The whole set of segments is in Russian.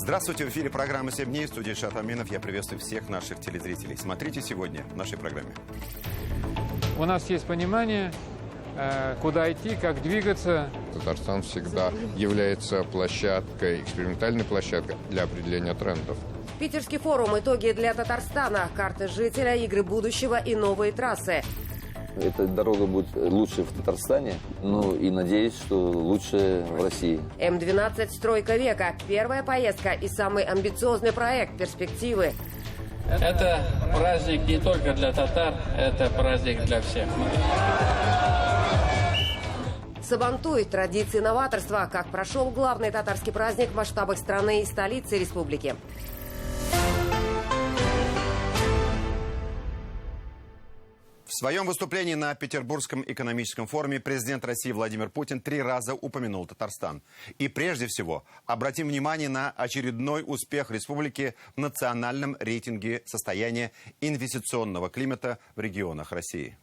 Здравствуйте, в эфире программа «7 дней», в студии Шат Аминов. Я приветствую всех наших телезрителей. Смотрите сегодня в нашей программе. У нас есть понимание, куда идти, как двигаться. Татарстан всегда является площадкой, экспериментальной площадкой для определения трендов. Питерский форум «Итоги для Татарстана», карты жителя, игры будущего и новые трассы. Эта дорога будет лучше в Татарстане, ну и надеюсь, что лучше в России. М-12 «Стройка века». Первая поездка и самый амбициозный проект «Перспективы». Это праздник не только для татар, это праздник для всех. Сабантуй. Традиции новаторства. Как прошел главный татарский праздник в масштабах страны и столицы республики. В своем выступлении на Петербургском экономическом форуме президент России Владимир Путин 3 раза упомянул Татарстан. И прежде всего обратим внимание на очередной успех республики в национальном рейтинге состояния инвестиционного климата в регионах России.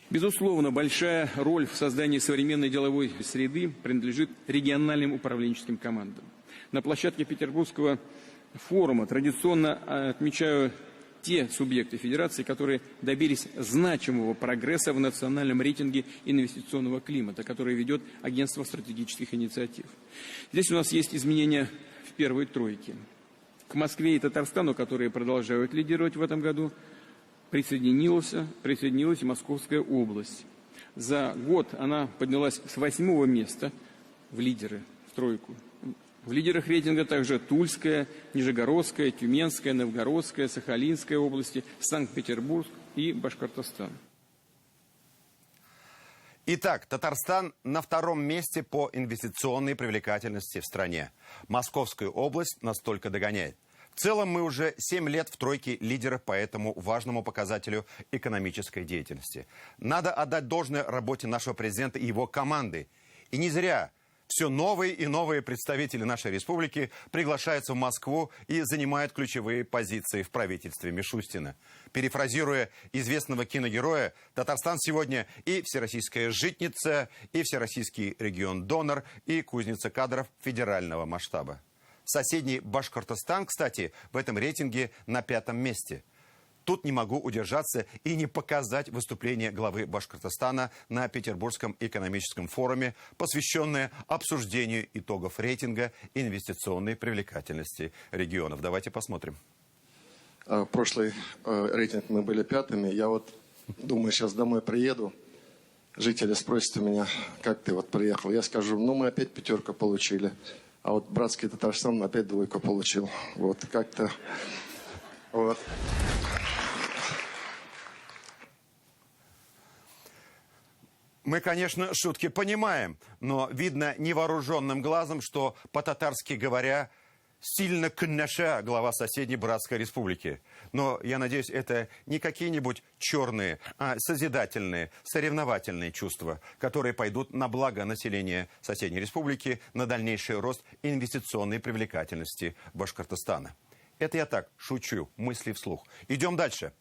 Безусловно, большая роль в создании современной деловой среды принадлежит региональным управленческим командам. На площадке Петербургского форума традиционно отмечаю те субъекты федерации, которые добились значимого прогресса в национальном рейтинге инвестиционного климата, который ведет Агентство стратегических инициатив. Здесь у нас есть изменения в первой тройке. К Москве и Татарстану, которые продолжают лидировать в этом году, присоединилась и Московская область. За год она поднялась с 8-го места в лидеры, в тройку. В лидерах рейтинга также Тульская, Нижегородская, Тюменская, Новгородская, Сахалинская области, Санкт-Петербург и Башкортостан. Итак, Татарстан на 2-м месте по инвестиционной привлекательности в стране. Московскую область настолько догоняет. В целом мы уже 7 лет в тройке лидеров по этому важному показателю экономической деятельности. Надо отдать должное работе нашего президента и его команды. И не зря все новые и новые представители нашей республики приглашаются в Москву и занимают ключевые позиции в правительстве Мишустина. Перефразируя известного киногероя, Татарстан сегодня и всероссийская житница, и всероссийский регион-донор, и кузница кадров федерального масштаба. Соседний Башкортостан, кстати, в этом рейтинге на 5-м месте. Тут не могу удержаться и не показать выступление главы Башкортостана на Петербургском экономическом форуме, посвященное обсуждению итогов рейтинга инвестиционной привлекательности регионов. Давайте посмотрим. Прошлый рейтинг мы были 5-ми. Я вот думаю, сейчас домой приеду. Жители спросят у меня, как ты вот приехал. Я скажу, ну мы опять 5-ку получили. А вот братский Татарстан опять 2-ку получил. Вот как-то... Вот. Мы, конечно, шутки понимаем, но видно невооруженным глазом, что по-татарски говоря, сильно кыннаша глава соседней братской республики. Но, я надеюсь, это не какие-нибудь черные, а созидательные, соревновательные чувства, которые пойдут на благо населения соседней республики, на дальнейший рост инвестиционной привлекательности Башкортостана. Это я так шучу, мысли вслух. Идем дальше.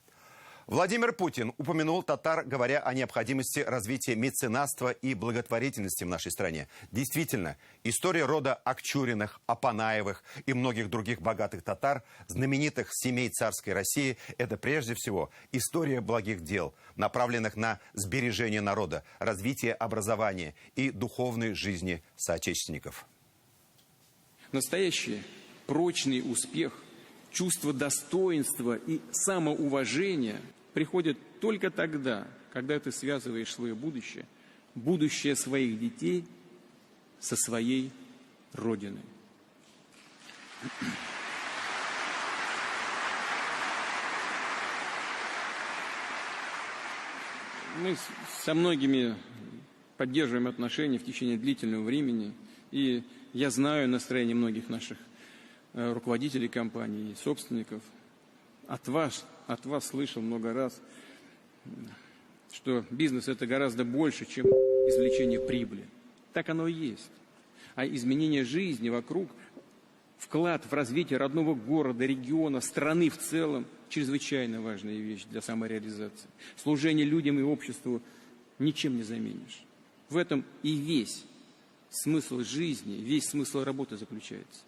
Владимир Путин упомянул татар, говоря о необходимости развития меценатства и благотворительности в нашей стране. Действительно, история рода Акчуриных, Апанаевых и многих других богатых татар, знаменитых семей царской России, это прежде всего история благих дел, направленных на сбережение народа, развитие образования и духовной жизни соотечественников. Настоящий прочный успех, чувство достоинства и самоуважения приходит только тогда, когда ты связываешь свое будущее, будущее своих детей со своей Родиной. Мы со многими поддерживаем отношения в течение длительного времени, и я знаю настроение многих наших руководителей компаний, собственников. От вас слышал много раз, что бизнес – это гораздо больше, чем извлечение прибыли. Так оно и есть. А изменение жизни вокруг, вклад в развитие родного города, региона, страны в целом – чрезвычайно важная вещь для самореализации. Служение людям и обществу ничем не заменишь. В этом и весь смысл жизни, весь смысл работы заключается.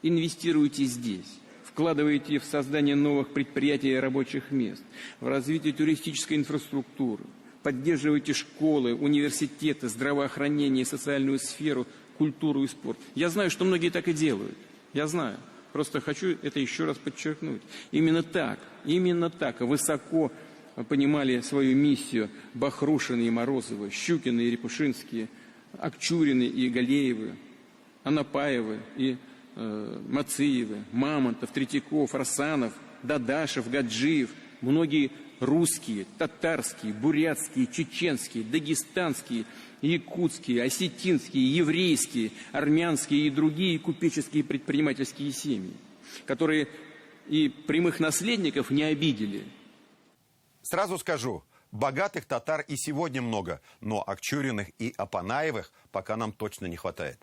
Инвестируйте здесь. Вкладываете в создание новых предприятий и рабочих мест, в развитие туристической инфраструктуры, поддерживайте школы, университеты, здравоохранение, социальную сферу, культуру и спорт. Я знаю, что многие так и делают. Я знаю. Просто хочу это еще раз подчеркнуть. Именно так высоко понимали свою миссию Бахрушины и Морозовы, Щукины и Рябушинские, Акчурины и Галеевы, Анапаевы и Мациевы, Мамонтов, Третьяков, Расанов, Дадашев, Гаджиев, многие русские, татарские, бурятские, чеченские, дагестанские, якутские, осетинские, еврейские, армянские и другие купеческие предпринимательские семьи, которые и прямых наследников не обидели. Сразу скажу, богатых татар и сегодня много, но Акчуриных и Апанаевых пока нам точно не хватает.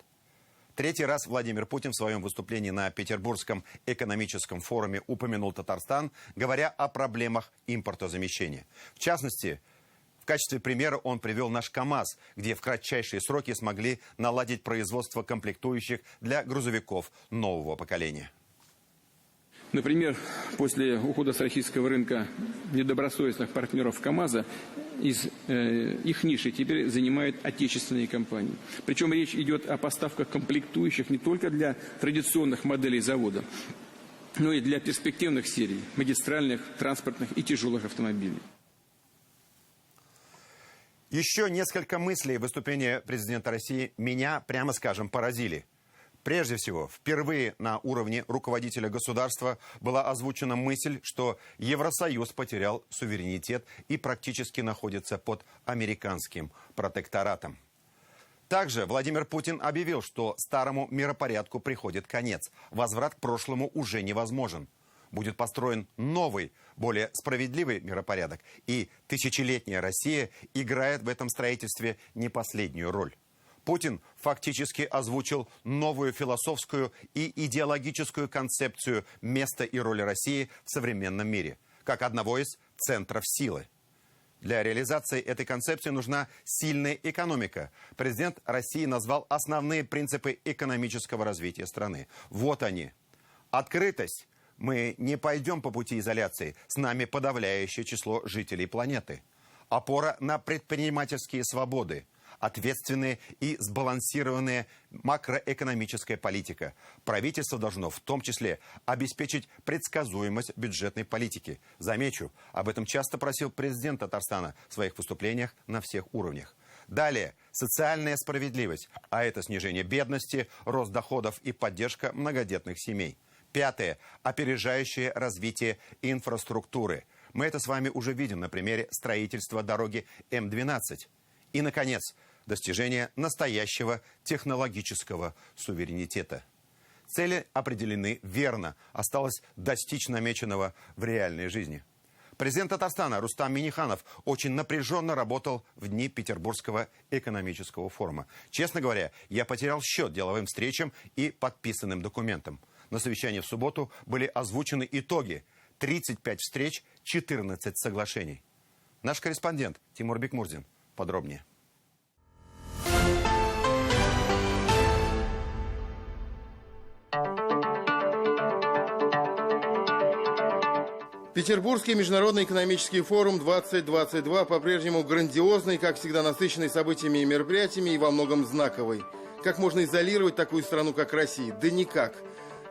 Третий раз Владимир Путин в своем выступлении на Петербургском экономическом форуме упомянул Татарстан, говоря о проблемах импортозамещения. В частности, в качестве примера он привел наш КАМАЗ, где в кратчайшие сроки смогли наладить производство комплектующих для грузовиков нового поколения. Например, после ухода с российского рынка недобросовестных партнеров КАМАЗа из их ниши теперь занимают отечественные компании. Причем речь идет о поставках комплектующих не только для традиционных моделей завода, но и для перспективных серий магистральных, транспортных и тяжелых автомобилей. Еще несколько мыслей выступления президента России меня, прямо скажем, поразили. Прежде всего, впервые на уровне руководителя государства была озвучена мысль, что Евросоюз потерял суверенитет и практически находится под американским протекторатом. Также Владимир Путин объявил, что старому миропорядку приходит конец. Возврат к прошлому уже невозможен. Будет построен новый, более справедливый миропорядок. И тысячелетняя Россия играет в этом строительстве не последнюю роль. Путин фактически озвучил новую философскую и идеологическую концепцию места и роли России в современном мире, как одного из центров силы. Для реализации этой концепции нужна сильная экономика. Президент России назвал основные принципы экономического развития страны. Вот они. Открытость. Мы не пойдем по пути изоляции. С нами подавляющее число жителей планеты. Опора на предпринимательские свободы. Ответственная и сбалансированная макроэкономическая политика. Правительство должно в том числе обеспечить предсказуемость бюджетной политики. Замечу, об этом часто просил президент Татарстана в своих выступлениях на всех уровнях. Далее, социальная справедливость, а это снижение бедности, рост доходов и поддержка многодетных семей. Пятое, опережающее развитие инфраструктуры. Мы это с вами уже видим на примере строительства дороги М-12. И, наконец, достижение настоящего технологического суверенитета. Цели определены верно. Осталось достичь намеченного в реальной жизни. Президент Татарстана Рустам Минниханов очень напряженно работал в дни Петербургского экономического форума. Честно говоря, я потерял счет деловым встречам и подписанным документам. На совещании в субботу были озвучены итоги. 35 встреч, 14 соглашений. Наш корреспондент Тимур Бекмурзин. Подробнее. Петербургский международный экономический форум 2022 по-прежнему грандиозный, как всегда насыщенный событиями и мероприятиями и во многом знаковый. Как можно изолировать такую страну, как Россия? Да никак.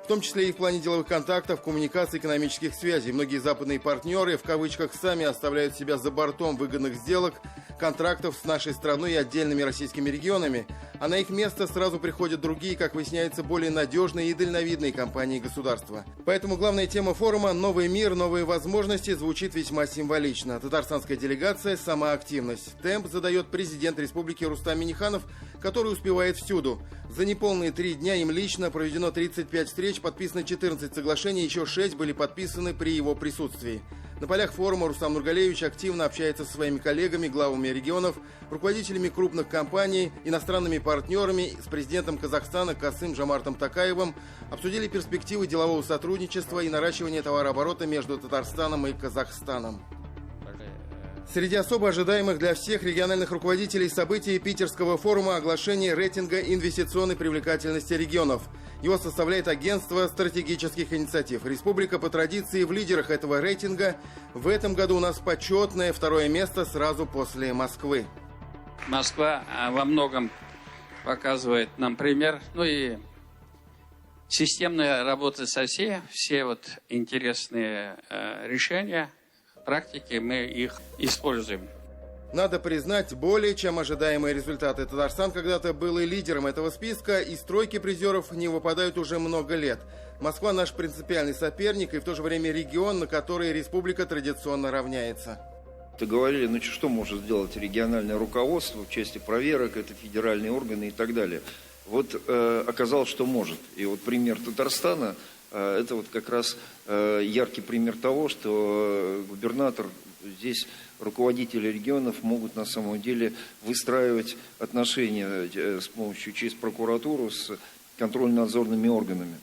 В том числе и в плане деловых контактов, коммуникаций, экономических связей. Многие западные партнеры, в кавычках, сами оставляют себя за бортом выгодных сделок, контрактов с нашей страной и отдельными российскими регионами, а на их место сразу приходят другие, как выясняется, более надежные и дальновидные компании и государства. Поэтому главная тема форума «Новый мир, новые возможности» звучит весьма символично. Татарстанская делегация – сама активность. Темп задает президент республики Рустам Минниханов, который успевает всюду. За неполные 3 дня им лично проведено 35 встреч, подписано 14 соглашений, еще 6 были подписаны при его присутствии. На полях форума Рустам Нургалиевич активно общается со своими коллегами, главами регионов, руководителями крупных компаний, иностранными партнерами, с президентом Казахстана Касым-Жомартом Токаевым, обсудили перспективы делового сотрудничества и наращивания товарооборота между Татарстаном и Казахстаном. Среди особо ожидаемых для всех региональных руководителей событий питерского форума оглашение рейтинга инвестиционной привлекательности регионов. Его составляет агентство стратегических инициатив. Республика по традиции в лидерах этого рейтинга. В этом году у нас почетное второе место сразу после Москвы. Москва во многом показывает нам пример. Ну и системная работа с Россией, все вот интересные решения, практики, мы их используем. Надо признать, более чем ожидаемые результаты. Татарстан когда-то был и лидером этого списка, и стройки призеров не выпадают уже много лет. Москва наш принципиальный соперник и в то же время регион, на который республика традиционно равняется. Говорили, ну что может сделать региональное руководство в части проверок, это федеральные органы и так далее. Вот оказалось, что может. И вот пример Татарстана, это вот как раз яркий пример того, что губернатор, здесь руководители регионов могут на самом деле выстраивать отношения с помощью через прокуратуру с контрольно-надзорными органами.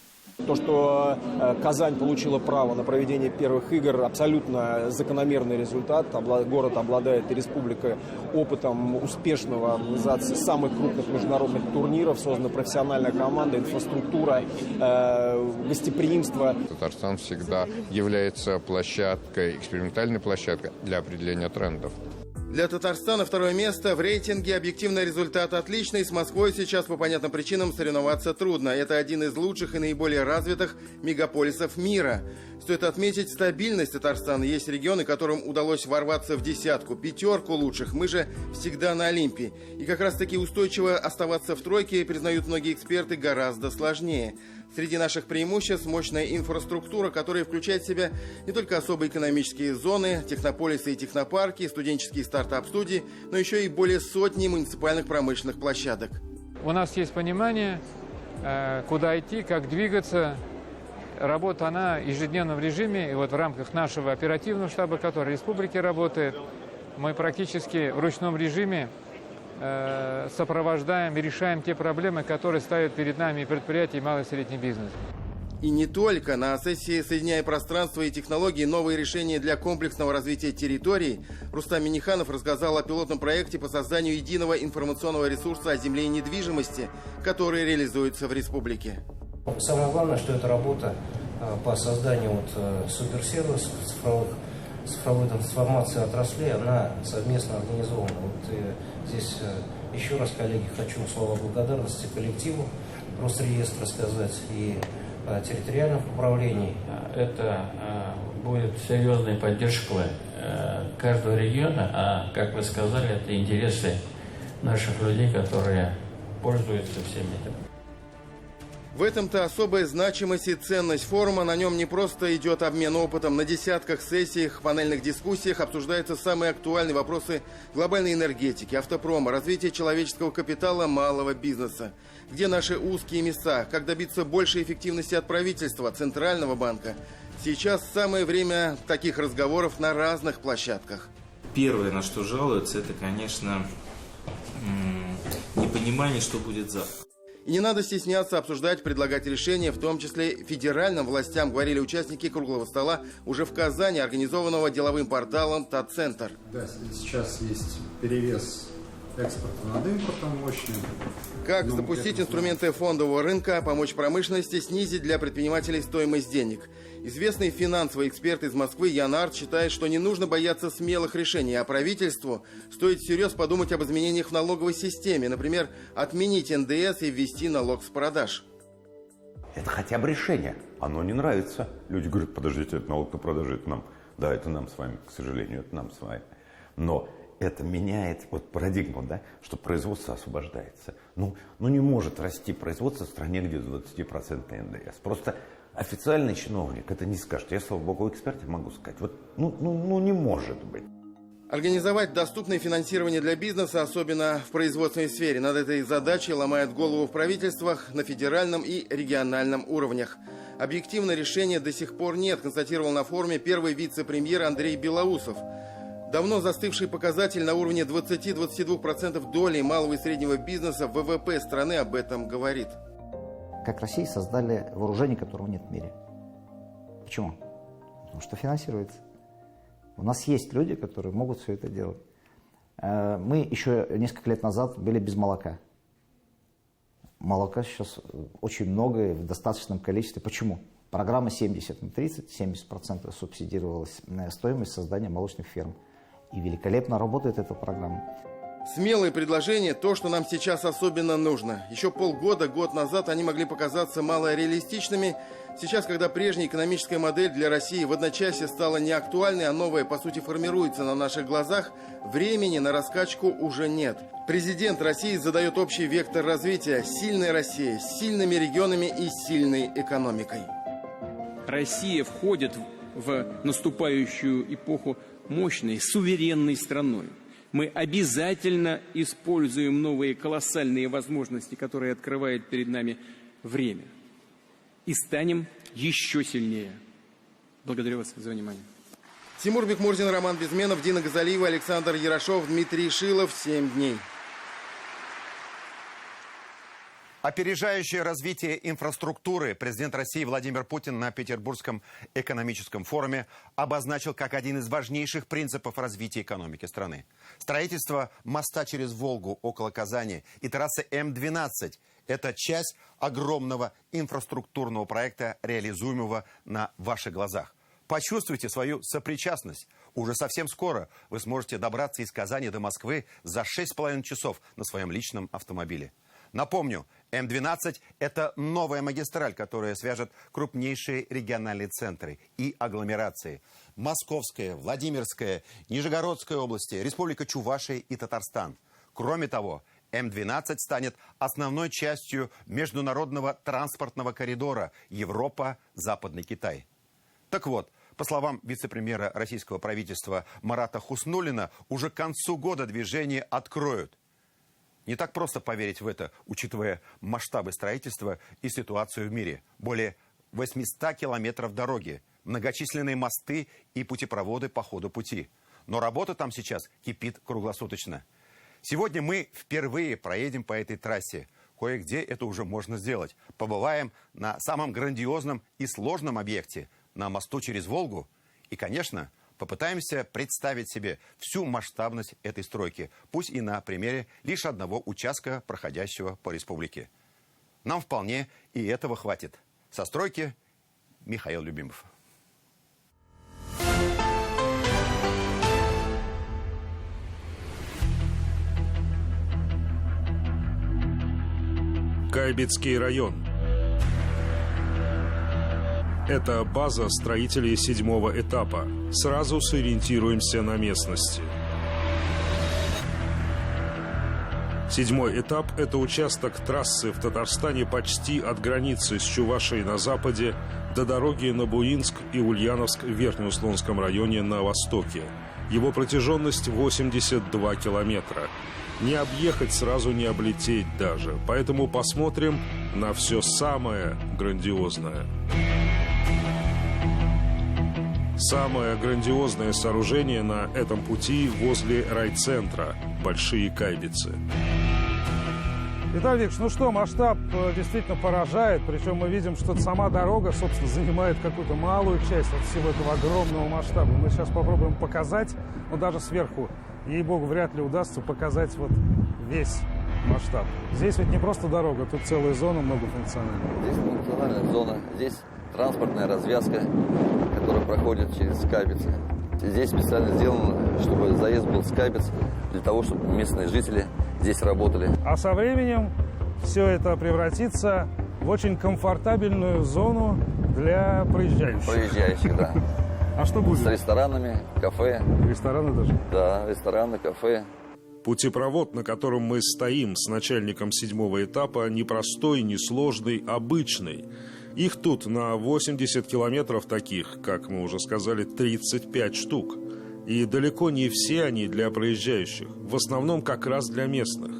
То, что Казань получила право на проведение первых игр, абсолютно закономерный результат. Город обладает и республика опытом успешного организации самых крупных международных турниров. Создана профессиональная команда, инфраструктура, гостеприимство. Татарстан всегда является площадкой, экспериментальной площадкой для определения трендов. Для Татарстана второе место в рейтинге. Объективный результат отличный. С Москвой сейчас по понятным причинам соревноваться трудно. Это один из лучших и наиболее развитых мегаполисов мира. Стоит отметить стабильность Татарстана. Есть регионы, которым удалось ворваться в десятку, пятерку лучших. Мы же всегда на Олимпе. И как раз таки устойчиво оставаться в тройке, признают многие эксперты, гораздо сложнее. Среди наших преимуществ мощная инфраструктура, которая включает в себя не только особые экономические зоны, технополисы и технопарки, студенческие стартап-студии, но еще и более сотни муниципальных промышленных площадок. У нас есть понимание, куда идти, как двигаться. Работа, она ежедневно в режиме. И вот в рамках нашего оперативного штаба, который в республике работает, мы практически в ручном режиме сопровождаем и решаем те проблемы, которые ставят перед нами и предприятия, и малый и средний бизнес. И не только. На сессии «Соединяя пространство и технологии. Новые решения для комплексного развития территорий» Рустам Минниханов рассказал о пилотном проекте по созданию единого информационного ресурса о земле и недвижимости, который реализуется в республике. Самое главное, что это работа по созданию суперсервисов, цифровой трансформации отраслей, она совместно организована. Здесь еще раз, коллеги, хочу слова благодарности коллективу Росреестра сказать и территориальных управлений. Это будет серьезной поддержкой каждого региона, а, как вы сказали, это интересы наших людей, которые пользуются всеми этим. В этом-то особая значимость и ценность форума. На нем не просто идет обмен опытом. На десятках сессиях, панельных дискуссиях обсуждаются самые актуальные вопросы глобальной энергетики, автопрома, развития человеческого капитала, малого бизнеса. Где наши узкие места? Как добиться большей эффективности от правительства, Центрального банка? Сейчас самое время таких разговоров на разных площадках. Первое, на что жалуются, это, конечно, непонимание, что будет завтра. И не надо стесняться обсуждать, предлагать решения, в том числе федеральным властям, говорили участники круглого стола уже в Казани, организованного деловым порталом «Татцентр». Да, сейчас есть перевес экспорта над импортом мощный. Как запустить инструменты фондового рынка, помочь промышленности, снизить для предпринимателей стоимость денег. Известный финансовый эксперт из Москвы Ян Арт считает, что не нужно бояться смелых решений, а правительству стоит всерьез подумать об изменениях в налоговой системе. Например, отменить НДС и ввести налог с продаж. Это хотя бы решение. Оно не нравится. Люди говорят, подождите, это налог на продажи, это нам. Да, это нам с вами, к сожалению, это нам с вами. Но это меняет парадигму, да, что производство освобождается. Ну не может расти производство в стране, где 20% НДС. Просто официальный чиновник это не скажет. Я, слава богу, эксперт, могу сказать. Не может быть. Организовать доступное финансирование для бизнеса, особенно в производственной сфере. Над этой задачей ломают голову в правительствах на федеральном и региональном уровнях. Объективного решения до сих пор нет, констатировал на форуме первый вице-премьер Андрей Белоусов. Давно застывший показатель на уровне 20-22% доли малого и среднего бизнеса в ВВП страны об этом говорит. Как России создали вооружение, которого нет в мире. Почему? Потому что финансируется. У нас есть люди, которые могут все это делать. Мы еще несколько лет назад были без молока. Молока сейчас очень много и в достаточном количестве. Почему? Программа 70 на 30, 70% субсидировалась стоимость создания молочных ферм. И великолепно работает эта программа. Смелые предложения – то, что нам сейчас особенно нужно. Еще полгода, год назад они могли показаться малореалистичными. Сейчас, когда прежняя экономическая модель для России в одночасье стала неактуальной, а новая, по сути, формируется на наших глазах, времени на раскачку уже нет. Президент России задает общий вектор развития. Сильная Россия с сильными регионами и сильной экономикой. Россия входит в наступающую эпоху мощной, суверенной страной. Мы обязательно используем новые колоссальные возможности, которые открывает перед нами время. И станем еще сильнее. Благодарю вас за внимание. Тимур Бекмурзин, Роман Безменов, Дина Газалиева, Александр Ярошов, Дмитрий Шилов. 7 дней. Опережающее развитие инфраструктуры президент России Владимир Путин на Петербургском экономическом форуме обозначил как один из важнейших принципов развития экономики страны. Строительство моста через Волгу около Казани и трассы М-12 – это часть огромного инфраструктурного проекта, реализуемого на ваших глазах. Почувствуйте свою сопричастность. Уже совсем скоро вы сможете добраться из Казани до Москвы за 6,5 часов на своем личном автомобиле. Напомню, М-12 – это новая магистраль, которая свяжет крупнейшие региональные центры и агломерации. Московская, Владимирская, Нижегородская области, Республика Чувашия и Татарстан. Кроме того, М-12 станет основной частью международного транспортного коридора Европа-Западный Китай. Так вот, по словам вице-премьера российского правительства Марата Хуснуллина, уже к концу года движение откроют. Не так просто поверить в это, учитывая масштабы строительства и ситуацию в мире. Более 800 километров дороги, многочисленные мосты и путепроводы по ходу пути. Но работа там сейчас кипит круглосуточно. Сегодня мы впервые проедем по этой трассе. Кое-где это уже можно сделать. Побываем на самом грандиозном и сложном объекте, на мосту через Волгу. И, конечно, попытаемся представить себе всю масштабность этой стройки, пусть и на примере лишь одного участка, проходящего по республике. Нам вполне и этого хватит. Со стройки Михаил Любимов. Кайбицкий район. Это база строителей 7-го этапа. Сразу сориентируемся на местности. 7-й этап – это участок трассы в Татарстане почти от границы с Чувашией на западе до дороги на Буинск и Ульяновск в Верхнеуслонском районе на востоке. Его протяженность 82 километра. Не объехать, сразу не облететь даже. Поэтому посмотрим на все самое грандиозное. Самое грандиозное сооружение на этом пути возле райцентра – Большие Кайбицы. Виталий Викторович, ну что, масштаб действительно поражает. Причем мы видим, что сама дорога, собственно, занимает какую-то малую часть от всего этого огромного масштаба. Мы сейчас попробуем показать, но даже сверху, ей-богу, вряд ли удастся показать вот весь масштаб. Здесь ведь не просто дорога, тут целая зона многофункциональная. Здесь многофункциональная зона, здесь транспортная развязка, которая проходит через Кайбицы. Здесь специально сделано, чтобы заезд был с Кайбиц, для того, чтобы местные жители здесь работали. А со временем все это превратится в очень комфортабельную зону для проезжающих. Проезжающих, да. А что будет? С ресторанами, кафе. Рестораны даже? Да, рестораны, кафе. Путепровод, на котором мы стоим с начальником 7-го этапа, не простой, не сложный, обычный. Их тут на 80 километров таких, как мы уже сказали, 35 штук. И далеко не все они для проезжающих, в основном как раз для местных.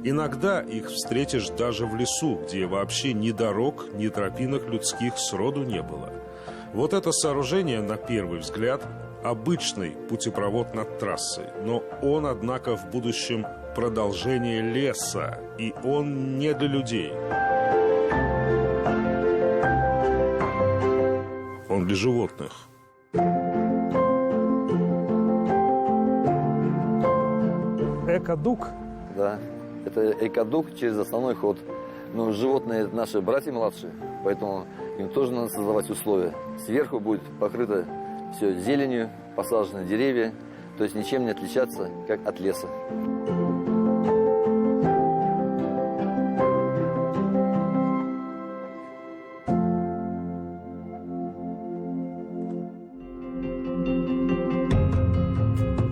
Иногда их встретишь даже в лесу, где вообще ни дорог, ни тропинок людских сроду не было. Вот это сооружение, на первый взгляд, обычный путепровод над трассой. Но он, однако, в будущем продолжение леса, и он не для людей. Он для животных. экодук? Да, это экодук через основной ход. Но животные наши братья младшие, поэтому им тоже надо создавать условия. Сверху будет покрыто все зеленью, посажены деревья, то есть ничем не отличаться, как от леса.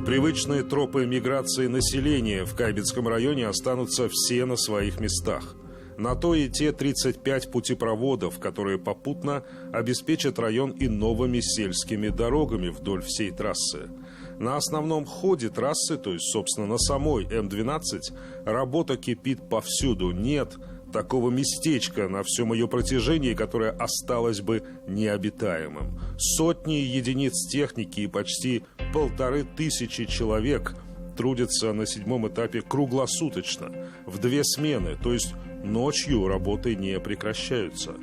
Привычные тропы миграции населения в Кайбецком районе останутся все на своих местах. На то и те 35 путепроводов, которые попутно обеспечат район и новыми сельскими дорогами вдоль всей трассы. На основном ходе трассы, то есть, собственно, на самой М-12, работа кипит повсюду. Нет такого местечка на всем ее протяжении, которое осталось бы необитаемым. Сотни единиц техники и почти 1500 человек трудятся на 7-м этапе круглосуточно, в 2 смены, то есть ночью работы не прекращаются.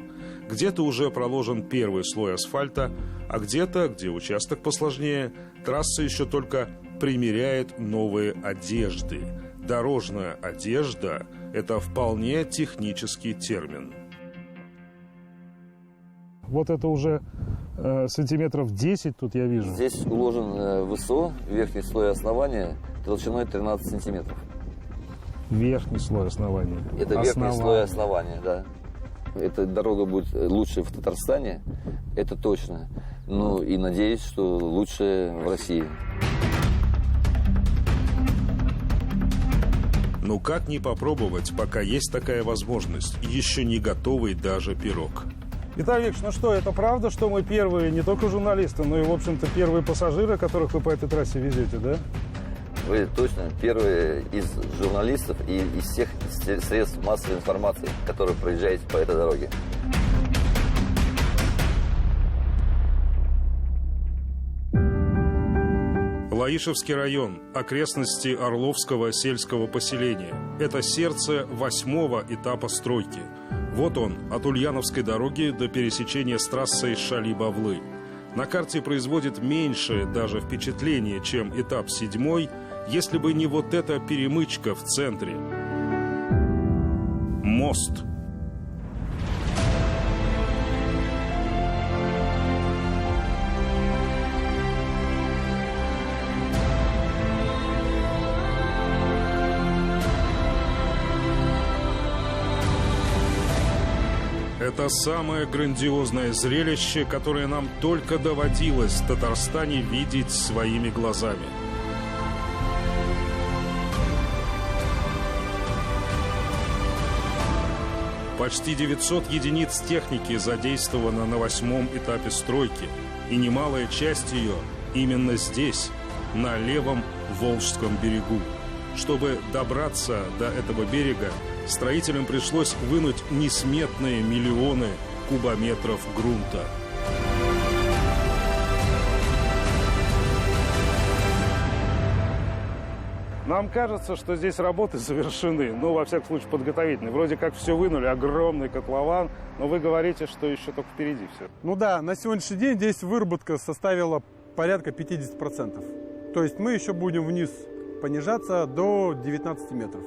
Где-то уже проложен первый слой асфальта, а где-то, где участок посложнее, трасса еще только примеряет новые одежды. Дорожная одежда – это вполне технический термин. Вот это уже сантиметров 10 тут я вижу. Здесь уложен ВСО, верхний слой основания, толщиной 13 сантиметров. Верхний слой основания. Это верхний слой основания, да. Эта дорога будет лучше в Татарстане, это точно. Ну и надеюсь, что лучше в России. Ну как не попробовать, пока есть такая возможность, еще не готовый даже пирог. Виталий Викторович, ну что, это правда, что мы первые, не только журналисты, но и, в общем-то, первые пассажиры, которых вы по этой трассе везете, да? Вы точно первые из журналистов и из всех средств массовой информации, которые проезжаете по этой дороге. Лаишевский район, окрестности Орловского сельского поселения. Это сердце 8-го этапа стройки. Вот он, от Ульяновской дороги до пересечения с трассой Шали-Бавлы. На карте производит меньшее даже впечатление, чем этап 7-й, если бы не вот эта перемычка в центре. Мост. Это самое грандиозное зрелище, которое нам только доводилось в Татарстане видеть своими глазами. Почти 900 единиц техники задействовано на 8-м этапе стройки, и немалая часть ее именно здесь, на левом Волжском берегу. Чтобы добраться до этого берега, строителям пришлось вынуть несметные миллионы кубометров грунта. Нам кажется, что здесь работы завершены, ну, во всяком случае, подготовительные. Вроде как все вынули, огромный котлован, но вы говорите, что еще только впереди все. Ну да, на сегодняшний день здесь выработка составила порядка 50%. То есть мы еще будем вниз понижаться до 19 метров.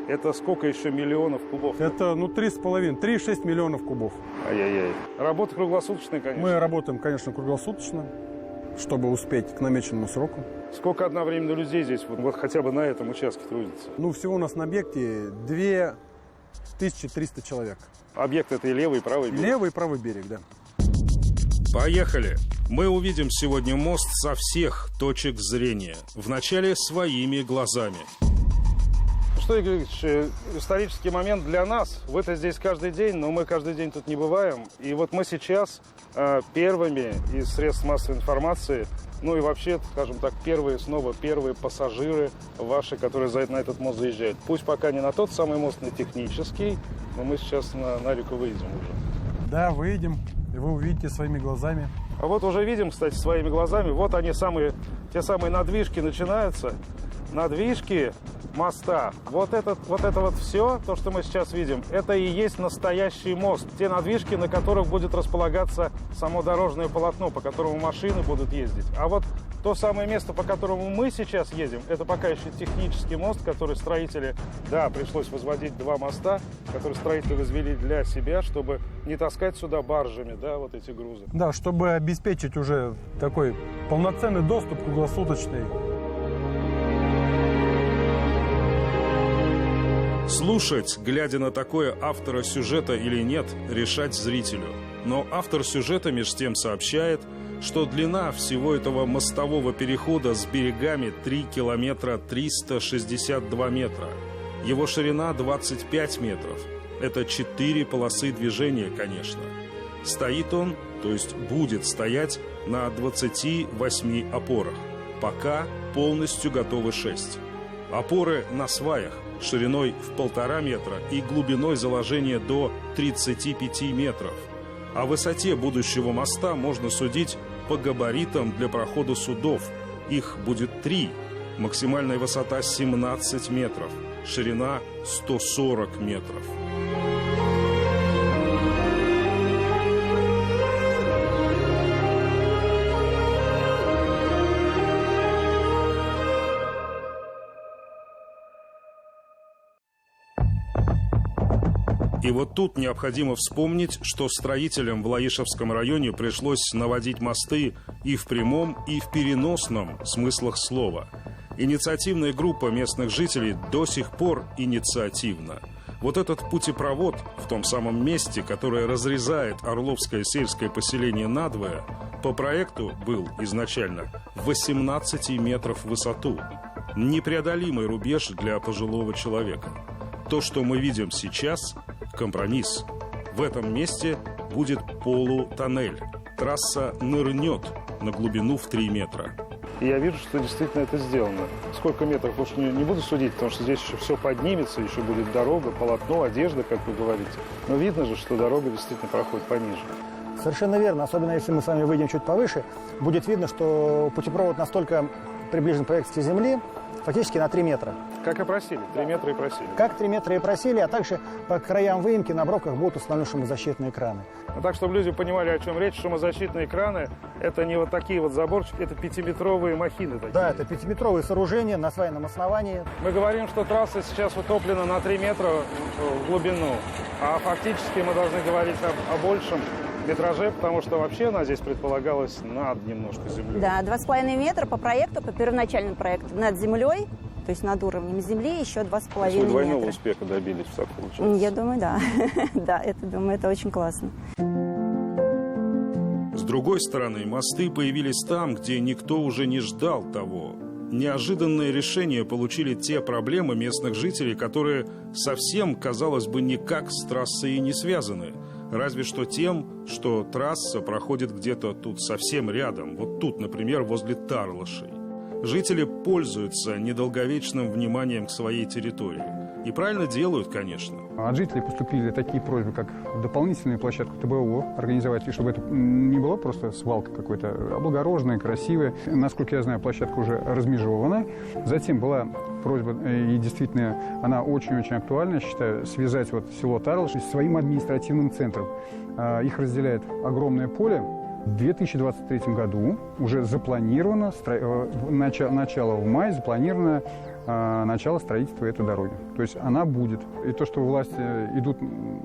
Это сколько еще миллионов кубов? Это, ну, 3,5-3,6 миллионов кубов. Ай-яй-яй. Работа круглосуточная, конечно. Мы работаем, конечно, круглосуточно, чтобы успеть к намеченному сроку. Сколько одновременно людей здесь, вот хотя бы на этом участке трудится? Ну, всего у нас на объекте 2300 человек. Объект — это и левый, и правый берег? Левый и правый берег, да. Поехали! Мы увидим сегодня мост со всех точек зрения. Вначале своими глазами. Что, Игорь Ильич, исторический момент для нас. Вы-то здесь каждый день, но мы каждый день тут не бываем. И вот мы сейчас первыми из средств массовой информации, ну и вообще, скажем так, первые пассажиры ваши, которые на этот мост заезжают. Пусть пока не на тот самый мост, на технический, но мы сейчас на реку выйдем уже. Да, выйдем, и вы увидите своими глазами. А вот уже видим, кстати, своими глазами, вот они те самые надвижки начинаются. Надвижки моста. Вот это все, то, что мы сейчас видим, это и есть настоящий мост. Те надвижки, на которых будет располагаться само дорожное полотно, по которому машины будут ездить. А вот То самое место, по которому мы сейчас едем, это пока еще технический мост, который строители, да, пришлось возводить 2 моста, которые строители возвели для себя, чтобы не таскать сюда баржами, да, вот эти грузы. Да, чтобы обеспечить уже такой полноценный доступ круглосуточный. Слушать, глядя на такое автора сюжета или нет, решать зрителю. Но автор сюжета меж тем сообщает, что длина всего этого мостового перехода с берегами 3 километра 362 метра. Его ширина 25 метров. Это 4 полосы движения, конечно. Стоит он, то есть будет стоять, на 28 опорах. Пока полностью готовы 6. Опоры на сваях, шириной в 1,5 метра и глубиной заложения до 35 метров. О высоте будущего моста можно судить по габаритам для прохода судов. Их будет 3. Максимальная высота 17 метров. Ширина 140 метров. И вот тут необходимо вспомнить, что строителям в Лаишевском районе пришлось наводить мосты и в прямом, и в переносном смыслах слова. Инициативная группа местных жителей до сих пор инициативна. Вот этот путепровод в том самом месте, которое разрезает Орловское сельское поселение надвое, по проекту был изначально 18 метров в высоту. Непреодолимый рубеж для пожилого человека. То, что мы видим сейчас – компромисс. В этом месте будет полутоннель. Трасса нырнет на глубину в 3 метра. И я вижу, что действительно это сделано. Сколько метров, уж не буду судить, потому что здесь еще все поднимется, еще будет дорога, полотно, одежда, как вы говорите. Но видно же, что дорога действительно проходит пониже. Совершенно верно. Особенно если мы с вами выйдем чуть повыше, будет видно, что путепровод настолько приближен к поверхности земли, фактически на 3 метра. Как и просили, 3 метра и просили. Как 3 метра и просили, а также по краям выемки на броках будут установлены шумозащитные экраны. Ну, так, чтобы люди понимали, о чем речь, шумозащитные экраны – это не вот такие вот заборчики, это 5-метровые махины такие. Да, это 5-метровые сооружения на свайном основании. Мы говорим, что трасса сейчас утоплена на 3 метра в глубину, а фактически мы должны говорить о большем метраже, потому что вообще она здесь предполагалась над немножко землей. Да, 2,5 метра по проекту, по первоначальному проекту, над землей, то есть над уровнем земли, еще 2,5 метра. Двойного успеха добились, так получается? Я думаю, да. Да, это очень классно. С другой стороны, мосты появились там, где никто уже не ждал того. Неожиданное решение получили те проблемы местных жителей, которые совсем, казалось бы, никак с трассой и не связаны. Разве что тем, что трасса проходит где-то тут совсем рядом. Вот тут, например, возле Тарлышей. Жители пользуются недолговечным вниманием к своей территории. И правильно делают, конечно. От жителей поступили такие просьбы, как дополнительную площадку ТБО организовать, и чтобы это не была просто свалка какой-то, облагороженная, красивая. Насколько я знаю, площадка уже размежевана. Затем была просьба, и действительно она очень-очень актуальна, я считаю, связать вот село Тарлыш с своим административным центром. Их разделяет огромное поле. В 2023 году уже запланировано, начало в мае, запланировано начало строительства этой дороги. То есть она будет. И то, что власти идут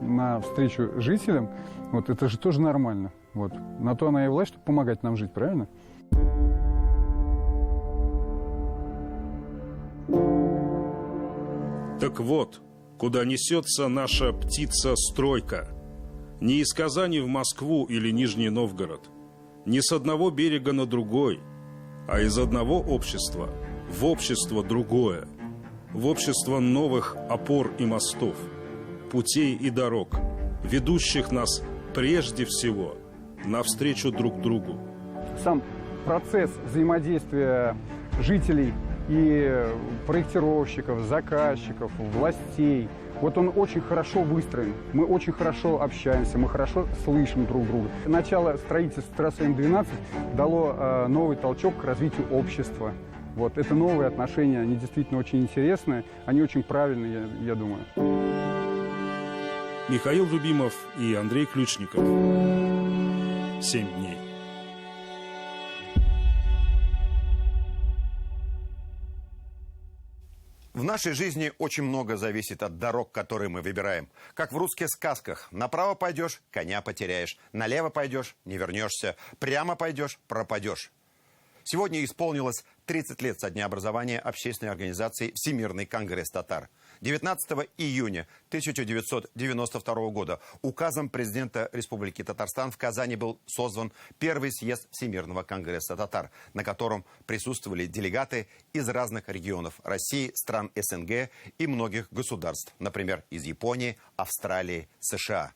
навстречу жителям, вот это же тоже нормально. Вот. На то она и власть, чтобы помогать нам жить, правильно? Так вот, куда несется наша птица-стройка. Не из Казани в Москву или Нижний Новгород, не с одного берега на другой, а из одного общества в общество другое, в общество новых опор и мостов, путей и дорог, ведущих нас прежде всего навстречу друг другу. Сам процесс взаимодействия жителей и проектировщиков, заказчиков, властей, вот он очень хорошо выстроен. Мы очень хорошо общаемся, мы хорошо слышим друг друга. Начало строительства трассы М12 дало новый толчок к развитию общества. Вот, это новые отношения, они действительно очень интересные, они очень правильные, я думаю. Михаил Любимов и Андрей Ключников. 7 дней. В нашей жизни очень много зависит от дорог, которые мы выбираем. Как в русских сказках. Направо пойдешь – коня потеряешь. Налево пойдешь – не вернешься. Прямо пойдешь – пропадешь. Сегодня исполнилось 30 лет со дня образования общественной организации «Всемирный конгресс татар». 19 июня 1992 года указом президента Республики Татарстан в Казани был создан первый съезд Всемирного конгресса татар, на котором присутствовали делегаты из разных регионов России, стран СНГ и многих государств, например, из Японии, Австралии, США.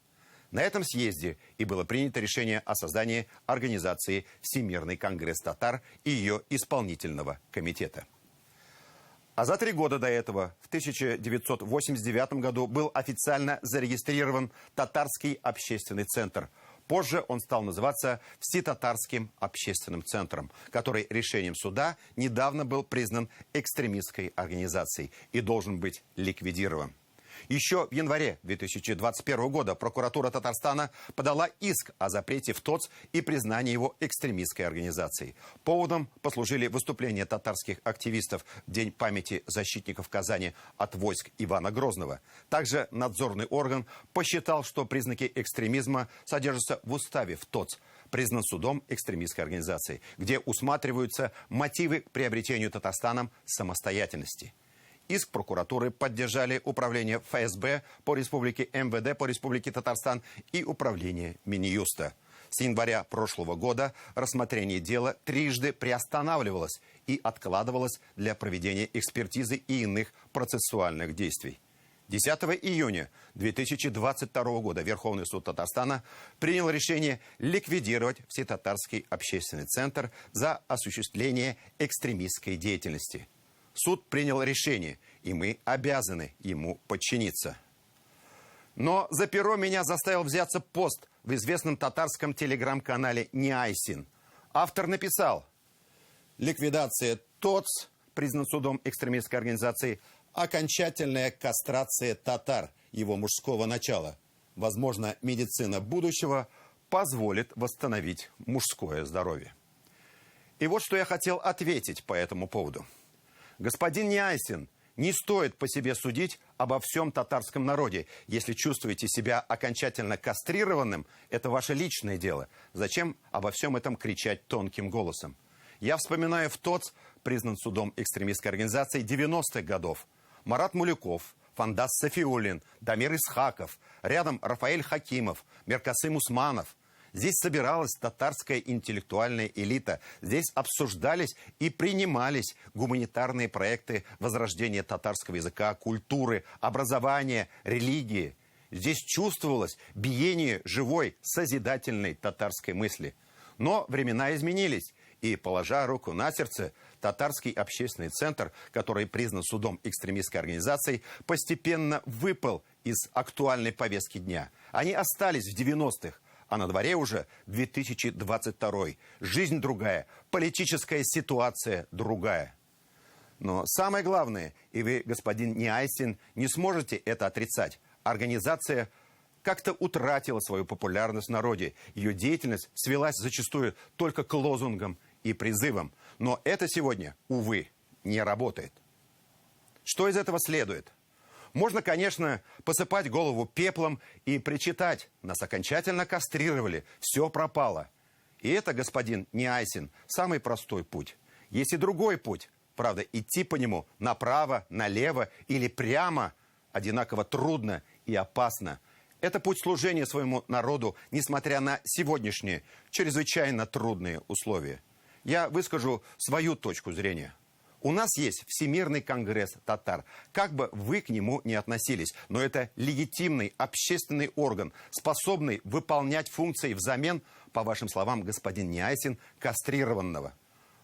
На этом съезде и было принято решение о создании организации «Всемирный конгресс татар» и ее исполнительного комитета. А за 3 года до этого, в 1989 году, был официально зарегистрирован Татарский общественный центр. Позже он стал называться Всетатарским общественным центром, который решением суда недавно был признан экстремистской организацией и должен быть ликвидирован. Еще в январе 2021 года прокуратура Татарстана подала иск о запрете в ТОЦ и признании его экстремистской организацией. Поводом послужили выступления татарских активистов в День памяти защитников Казани от войск Ивана Грозного. Также надзорный орган посчитал, что признаки экстремизма содержатся в уставе в ТОЦ, признан судом экстремистской организации, где усматриваются мотивы к приобретению Татарстаном самостоятельности. Иск прокуратуры поддержали Управление ФСБ по республике, МВД по республике Татарстан и Управление Минюста. С января прошлого года рассмотрение дела трижды приостанавливалось и откладывалось для проведения экспертизы и иных процессуальных действий. 10 июня 2022 года Верховный суд Татарстана принял решение ликвидировать Всетатарский общественный центр за осуществление экстремистской деятельности. Суд принял решение, и мы обязаны ему подчиниться. Но за перо меня заставил взяться пост в известном татарском телеграм-канале «Неайсин». Автор написал: «Ликвидация ТОЦ, признан судом экстремистской организации, окончательная кастрация татар, его мужского начала. Возможно, медицина будущего позволит восстановить мужское здоровье». И вот что я хотел ответить по этому поводу. Господин Неайсин, не стоит по себе судить обо всем татарском народе. Если чувствуете себя окончательно кастрированным, это ваше личное дело. Зачем обо всем этом кричать тонким голосом? Я вспоминаю в ТОЦ, признан судом экстремистской организации 90-х годов, Марат Мулюков, Фандас Сафиуллин, Дамир Исхаков, рядом Рафаэль Хакимов, Меркасым Усманов. Здесь собиралась татарская интеллектуальная элита. Здесь обсуждались и принимались гуманитарные проекты возрождения татарского языка, культуры, образования, религии. Здесь чувствовалось биение живой, созидательной татарской мысли. Но времена изменились, и, положа руку на сердце, Татарский общественный центр, который признан судом экстремистской организацией, постепенно выпал из актуальной повестки дня. Они остались в 90-х. А на дворе уже 2022. Жизнь другая, политическая ситуация другая. Но самое главное, и вы, господин Неайсин, не сможете это отрицать, организация как-то утратила свою популярность в народе. Ее деятельность свелась зачастую только к лозунгам и призывам. Но это сегодня, увы, не работает. Что из этого следует? Можно, конечно, посыпать голову пеплом и причитать: нас окончательно кастрировали, все пропало. И это, господин Неайсин, самый простой путь. Есть и другой путь. Правда, идти по нему направо, налево или прямо одинаково трудно и опасно. Это путь служения своему народу, несмотря на сегодняшние чрезвычайно трудные условия. Я выскажу свою точку зрения. У нас есть Всемирный конгресс татар. Как бы вы к нему ни относились, но это легитимный общественный орган, способный выполнять функции взамен, по вашим словам, господин Неайсин, кастрированного.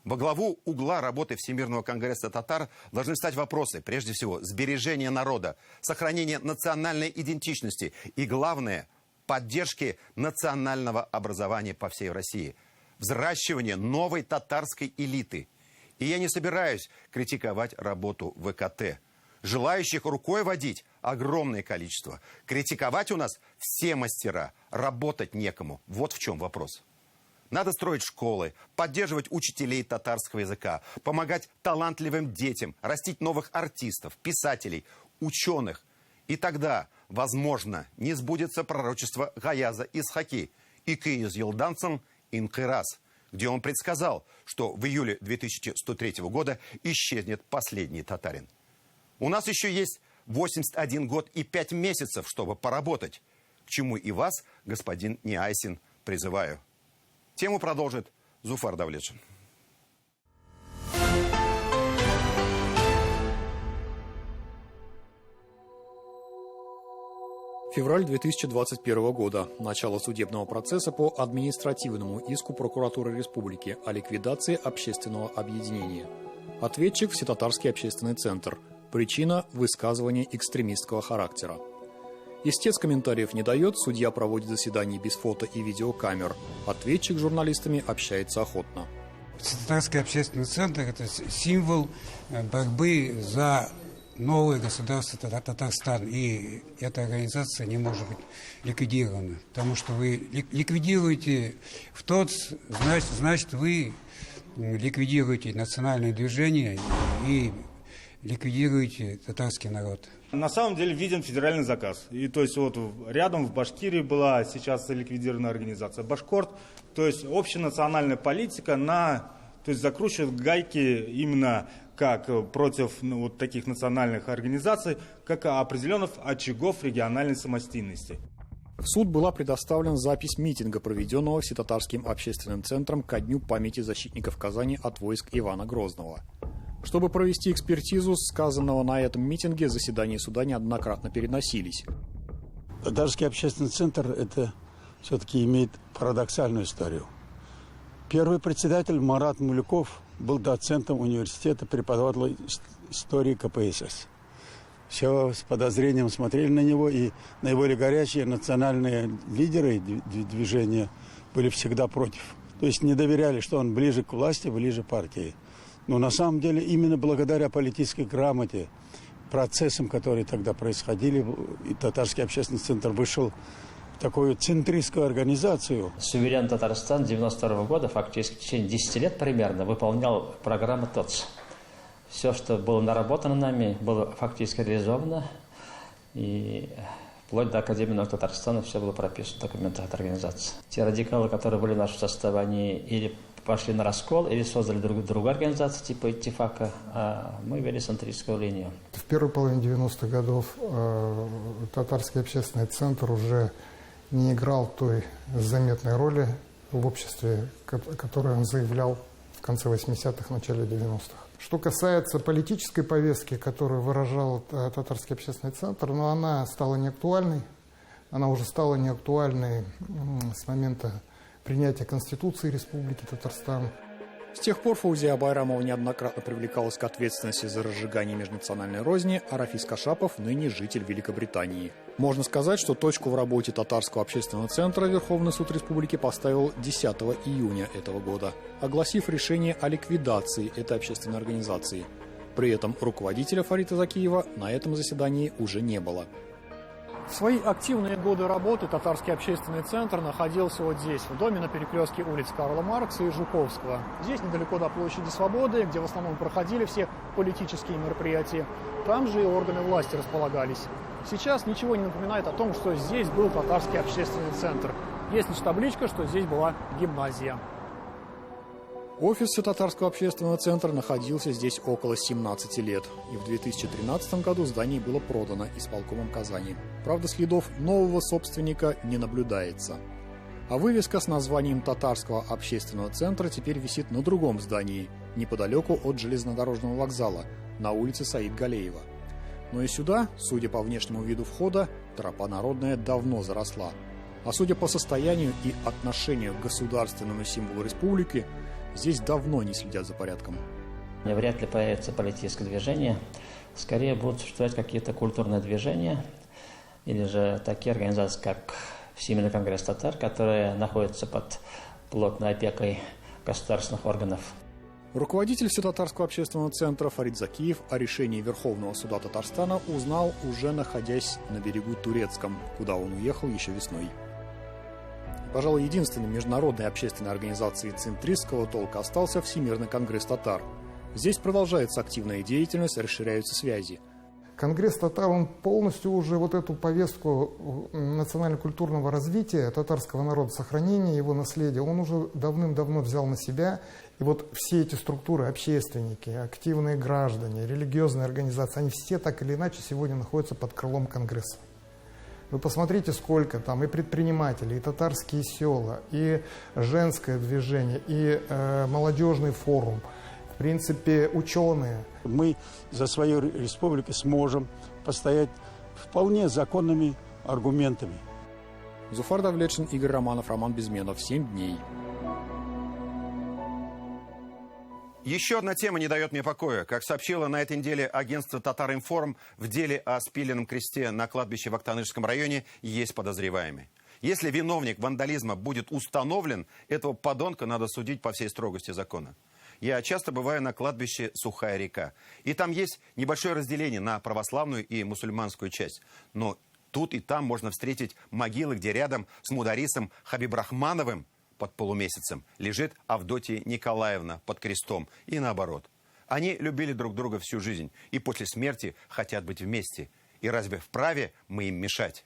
Во главу угла работы Всемирного конгресса татар должны стать вопросы, прежде всего, сбережения народа, сохранения национальной идентичности и, главное, поддержки национального образования по всей России, взращивания новой татарской элиты. И я не собираюсь критиковать работу ВКТ. Желающих рукой водить огромное количество. Критиковать у нас все мастера, работать некому. Вот в чем вопрос. Надо строить школы, поддерживать учителей татарского языка, помогать талантливым детям, растить новых артистов, писателей, ученых. И тогда, возможно, не сбудется пророчество Гаяза Исхаки «Икииз Йылданцам инкырас», где он предсказал, что в июле 2103 года исчезнет последний татарин. У нас еще есть 81 год и 5 месяцев, чтобы поработать, к чему и вас, господин Ниайсин, призываю. Тему продолжит Зуфар Давлетшин. Февраль 2021 года. Начало судебного процесса по административному иску прокуратуры республики о ликвидации общественного объединения. Ответчик – Всетатарский общественный центр. Причина – высказывание экстремистского характера. Истец комментариев не дает, судья проводит заседание без фото и видеокамер. Ответчик с журналистами общается охотно. Всетатарский общественный центр – это символ борьбы за новое государство Татарстан. И эта организация не может быть ликвидирована. Потому что вы ликвидируете значит вы ликвидируете национальное движение и ликвидируете татарский народ. На самом деле виден федеральный заказ. И то есть вот рядом в Башкирии была сейчас ликвидирована организация Башкорт. То есть общенациональная политика закручивает гайки именно как против вот таких национальных организаций, как определенных очагов региональной самостоятельности. В суд была предоставлена запись митинга, проведенного Всетатарским общественным центром ко дню памяти защитников Казани от войск Ивана Грозного. Чтобы провести экспертизу сказанного на этом митинге, заседания суда неоднократно переносились. Татарский общественный центр это все-таки имеет парадоксальную историю. Первый председатель Марат Мулюков был доцентом университета, преподаватель истории КПСС. Все с подозрением смотрели на него, и наиболее горячие национальные лидеры движения были всегда против. То есть не доверяли, что он ближе к власти, ближе к партии. Но на самом деле именно благодаря политической грамоте, процессам, которые тогда происходили, и Татарский общественный центр вышел в такую центристскую организацию. Суверен Татарстан 1992 года, фактически в течение 10 лет примерно, выполнял программу ТОЦ. Все, что было наработано нами, было фактически реализовано. И вплоть до Академии наук Татарстана все было прописано в документах от организации. Те радикалы, которые были в нашем составе, они или пошли на раскол, или создали другую организацию типа Иттифака, а мы вели центристскую линию. В первой половине 90-х годов Татарский общественный центр уже не играл той заметной роли в обществе, которую он заявлял в конце 80-х, начале 90-х. Что касается политической повестки, которую выражал Татарский общественный центр, но она стала неактуальной. Она уже стала неактуальной с момента принятия Конституции Республики Татарстан. С тех пор Фаузия Байрамова неоднократно привлекалась к ответственности за разжигание межнациональной розни, а Рафис Кашапов ныне житель Великобритании. Можно сказать, что точку в работе Татарского общественного центра Верховный суд Республики поставил 10 июня этого года, огласив решение о ликвидации этой общественной организации. При этом руководителя Фарита Закиева на этом заседании уже не было. В свои активные годы работы Татарский общественный центр находился вот здесь, в доме на перекрестке улиц Карла Маркса и Жуковского. Здесь недалеко до площади Свободы, где в основном проходили все политические мероприятия. Там же и органы власти располагались. Сейчас ничего не напоминает о том, что здесь был Татарский общественный центр. Есть лишь табличка, что здесь была гимназия. Офис Татарского общественного центра находился здесь около 17 лет, и в 2013 году здание было продано исполкомом Казани. Правда, следов нового собственника не наблюдается. А вывеска с названием Татарского общественного центра теперь висит на другом здании, неподалеку от железнодорожного вокзала, на улице Саид-Галеева. Но и сюда, судя по внешнему виду входа, тропа народная давно заросла. А судя по состоянию и отношению к государственному символу республики, здесь давно не следят за порядком. Вряд ли появится политическое движение. Скорее будут существовать какие-то культурные движения или же такие организации, как Всемирный конгресс татар, которые находятся под плотной опекой государственных органов. Руководитель Всетатарского общественного центра Фарит Закиев о решении Верховного суда Татарстана узнал, уже находясь на берегу Турецком, куда он уехал еще весной. Пожалуй, единственной международной общественной организацией центристского толка остался Всемирный конгресс татар. Здесь продолжается активная деятельность, расширяются связи. Конгресс татар, он полностью уже вот эту повестку национально-культурного развития татарского народа, сохранения его наследия, он уже давным-давно взял на себя. И вот все эти структуры, общественники, активные граждане, религиозные организации, они все так или иначе сегодня находятся под крылом Конгресса. Вы посмотрите, сколько там и предпринимателей, и татарские села, и женское движение, и молодежный форум, в принципе, ученые. Мы за свою республику сможем постоять вполне законными аргументами. Зуфар Давлетшин, Игорь Романов, Роман Безменов. 7 дней. Еще одна тема не дает мне покоя. Как сообщило на этой неделе агентство «Татар-Информ», в деле о спиленном кресте на кладбище в Актанышском районе есть подозреваемый. Если виновник вандализма будет установлен, этого подонка надо судить по всей строгости закона. Я часто бываю на кладбище Сухая река. И там есть небольшое разделение на православную и мусульманскую часть. Но тут и там можно встретить могилы, где рядом с мударисом Хабибрахмановым под полумесяцем лежит Авдотья Николаевна под крестом. И наоборот. Они любили друг друга всю жизнь. И после смерти хотят быть вместе. И разве вправе мы им мешать?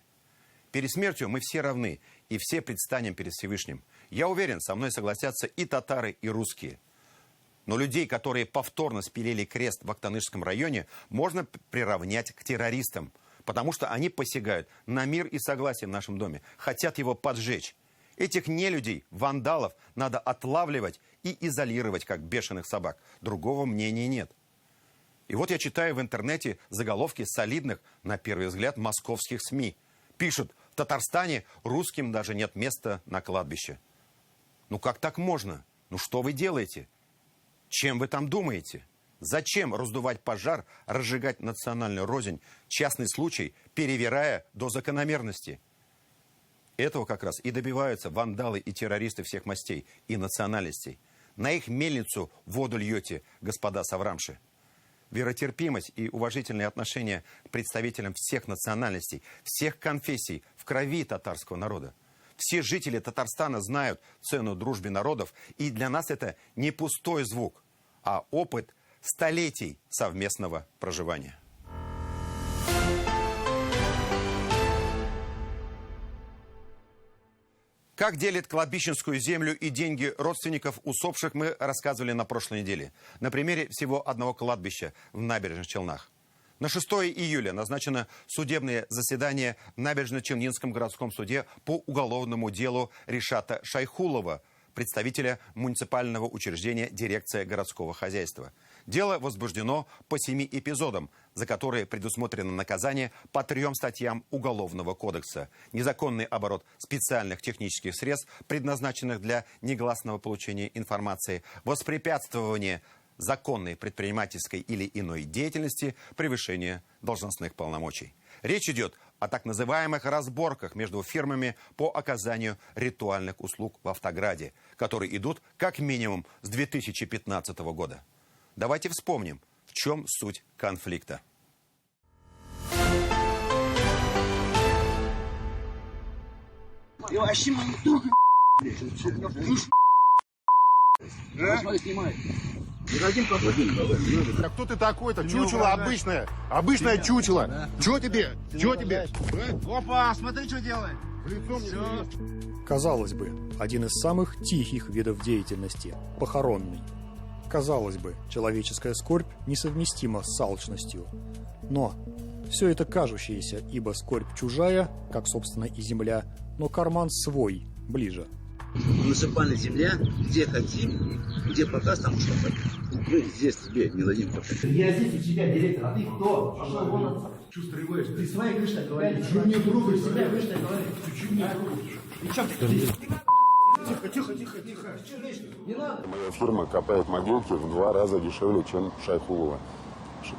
Перед смертью мы все равны. И все предстанем перед Всевышним. Я уверен, со мной согласятся и татары, и русские. Но людей, которые повторно спилили крест в Актанышском районе, можно приравнять к террористам. Потому что они посягают на мир и согласие в нашем доме. Хотят его поджечь. Этих нелюдей, вандалов, надо отлавливать и изолировать, как бешеных собак. Другого мнения нет. И вот я читаю в интернете заголовки солидных, на первый взгляд, московских СМИ. Пишут, в Татарстане русским даже нет места на кладбище. Ну как так можно? Ну что вы делаете? Чем вы там думаете? Зачем раздувать пожар, разжигать национальную рознь, частный случай, перевирая до закономерности? Этого как раз и добиваются вандалы и террористы всех мастей и национальностей. На их мельницу воду льете, господа соврамши. Веротерпимость и уважительное отношение к представителям всех национальностей, всех конфессий в крови татарского народа. Все жители Татарстана знают цену дружбе народов, и для нас это не пустой звук, а опыт столетий совместного проживания. Как делят кладбищенскую землю и деньги родственников усопших, мы рассказывали на прошлой неделе. На примере всего одного кладбища в Набережных Челнах. На 6 июля назначено судебное заседание в Набережно-Челнинском городском суде по уголовному делу Ришата Шайхулова, представителя муниципального учреждения «Дирекция городского хозяйства». Дело возбуждено по 7 эпизодам, за которые предусмотрено наказание по 3 статьям Уголовного кодекса. Незаконный оборот специальных технических средств, предназначенных для негласного получения информации, воспрепятствование законной предпринимательской или иной деятельности, превышение должностных полномочий. Речь идет о так называемых разборках между фирмами по оказанию ритуальных услуг в Автограде, которые идут как минимум с 2015 года. Давайте вспомним, в чем суть конфликта. Да кто ты такой-то? Чучело обычное. Обычное чучело. Чего тебе? Чего тебе? Опа, смотри, что делает. Казалось бы, один из самых тихих видов деятельности – похоронный. Казалось бы, человеческая скорбь несовместима с алчностью. Но все это кажущееся, ибо скорбь чужая, как, собственно, и земля, но карман свой, ближе. Муниципальная земля, где хотим, где показ, там что-то. Мы здесь тебе не дадим показ. Я здесь у тебя директор, а ты кто? Пошел вон отсюда. Чего строишь? Ты своей крышей говоришь. Чего мне трогаешь? Ты себя крышей говоришь. Ты чего мне трогаешь? И что ты? Тихо. Не надо. Моя фирма копает могилки в 2 раза дешевле, чем Шайхулова.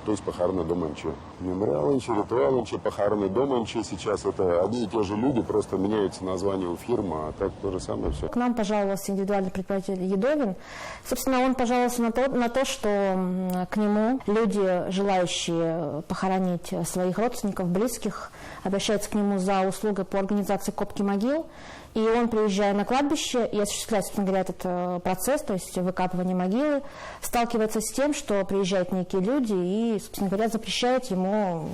То есть похоронный дом МЧ. Мемориал МЧ, ритуал МЧ, похоронный дом МЧ. Сейчас это одни и те же люди, просто меняются названия у фирмы, а так то же самое все. К нам пожаловался индивидуальный предприниматель Едовин. Собственно, он пожаловался на то, что к нему люди, желающие похоронить своих родственников, близких, обращаются к нему за услугой по организации копки могил. И он, приезжая на кладбище и осуществляя, собственно говоря, этот процесс, то есть выкапывание могилы, сталкивается с тем, что приезжают некие люди и, собственно говоря, запрещают ему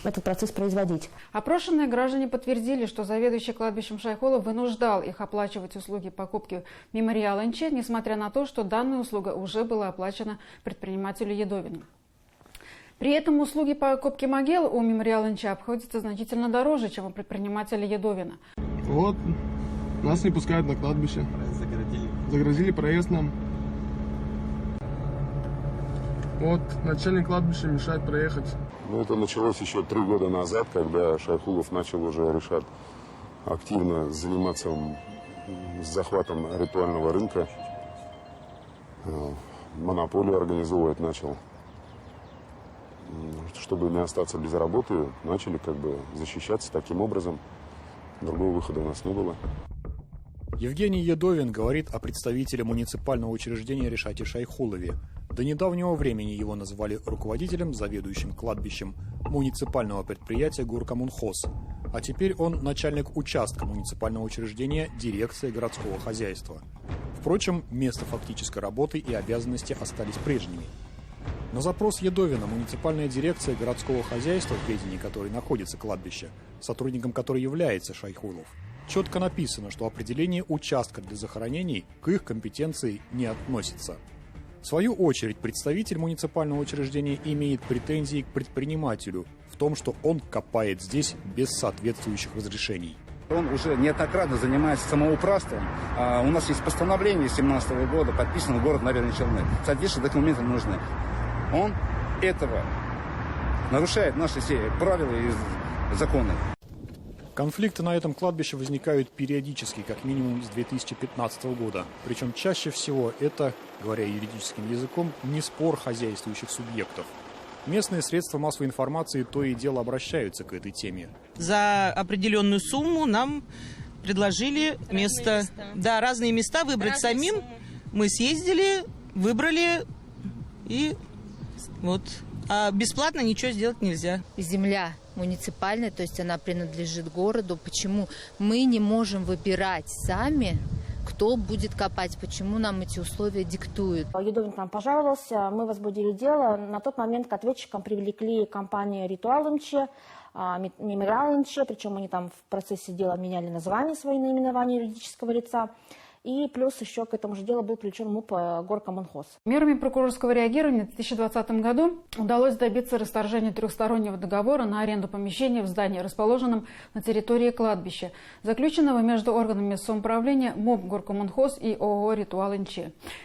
этот процесс производить. Опрошенные граждане подтвердили, что заведующий кладбищем Шайхулов вынуждал их оплачивать услуги покупки мемориала НЧ, несмотря на то, что данная услуга уже была оплачена предпринимателю Едовину. При этом услуги по покупке могил у мемориала НЧ обходятся значительно дороже, чем у предпринимателя Едовина. Вот, нас не пускают на кладбище. Загородили проезд нам. Вот, начальник кладбища мешает проехать. Ну, это началось еще 3 года назад, когда Шайхулов начал уже решать активно заниматься захватом ритуального рынка. Монополию организовывать начал. Чтобы не остаться без работы, начали защищаться таким образом. Другого выхода у нас не было. Евгений Едовин говорит о представителе муниципального учреждения Решате Шайхулове. До недавнего времени его называли руководителем, заведующим кладбищем муниципального предприятия Горкоммунхоз. А теперь он начальник участка муниципального учреждения дирекции городского хозяйства. Впрочем, место фактической работы и обязанности остались прежними. На запрос Едовина муниципальная дирекция городского хозяйства, в ведении которой находится кладбище, сотрудником которой является Шайхулов, четко написано, что определение участка для захоронений к их компетенции не относится. В свою очередь, представитель муниципального учреждения имеет претензии к предпринимателю в том, что он копает здесь без соответствующих разрешений. Он уже неоднократно занимается самоуправством. У нас есть постановление 2017 года, подписано в город Набережные Челны. Соответственно, документы нужны. Он этого нарушает наши все правила и законы. Конфликты на этом кладбище возникают периодически, как минимум с 2015 года. Причем чаще всего это, говоря юридическим языком, не спор хозяйствующих субъектов. Местные средства массовой информации то и дело обращаются к этой теме. За определенную сумму нам предложили место. Да, разные места выбрать самим. Мы съездили, выбрали и вот. А бесплатно ничего сделать нельзя. Земля муниципальная, то есть она принадлежит городу. Почему мы не можем выбирать сами, кто будет копать? Почему нам эти условия диктуют? Едовин к нам пожаловался, мы возбудили дело. На тот момент к ответчикам привлекли компанию «Ритуал МЧ», «Мемориал МЧ», причем они там в процессе дела меняли название, свои наименования юридического лица. И плюс еще к этому же делу был привлечен МУП Горкоммунхоз. Мерами прокурорского реагирования в 2020 году удалось добиться расторжения трехстороннего договора на аренду помещения в здании, расположенном на территории кладбища, заключенного между органами самоуправления МУП Горкоммунхоз и ООО «Ритуал НЧ».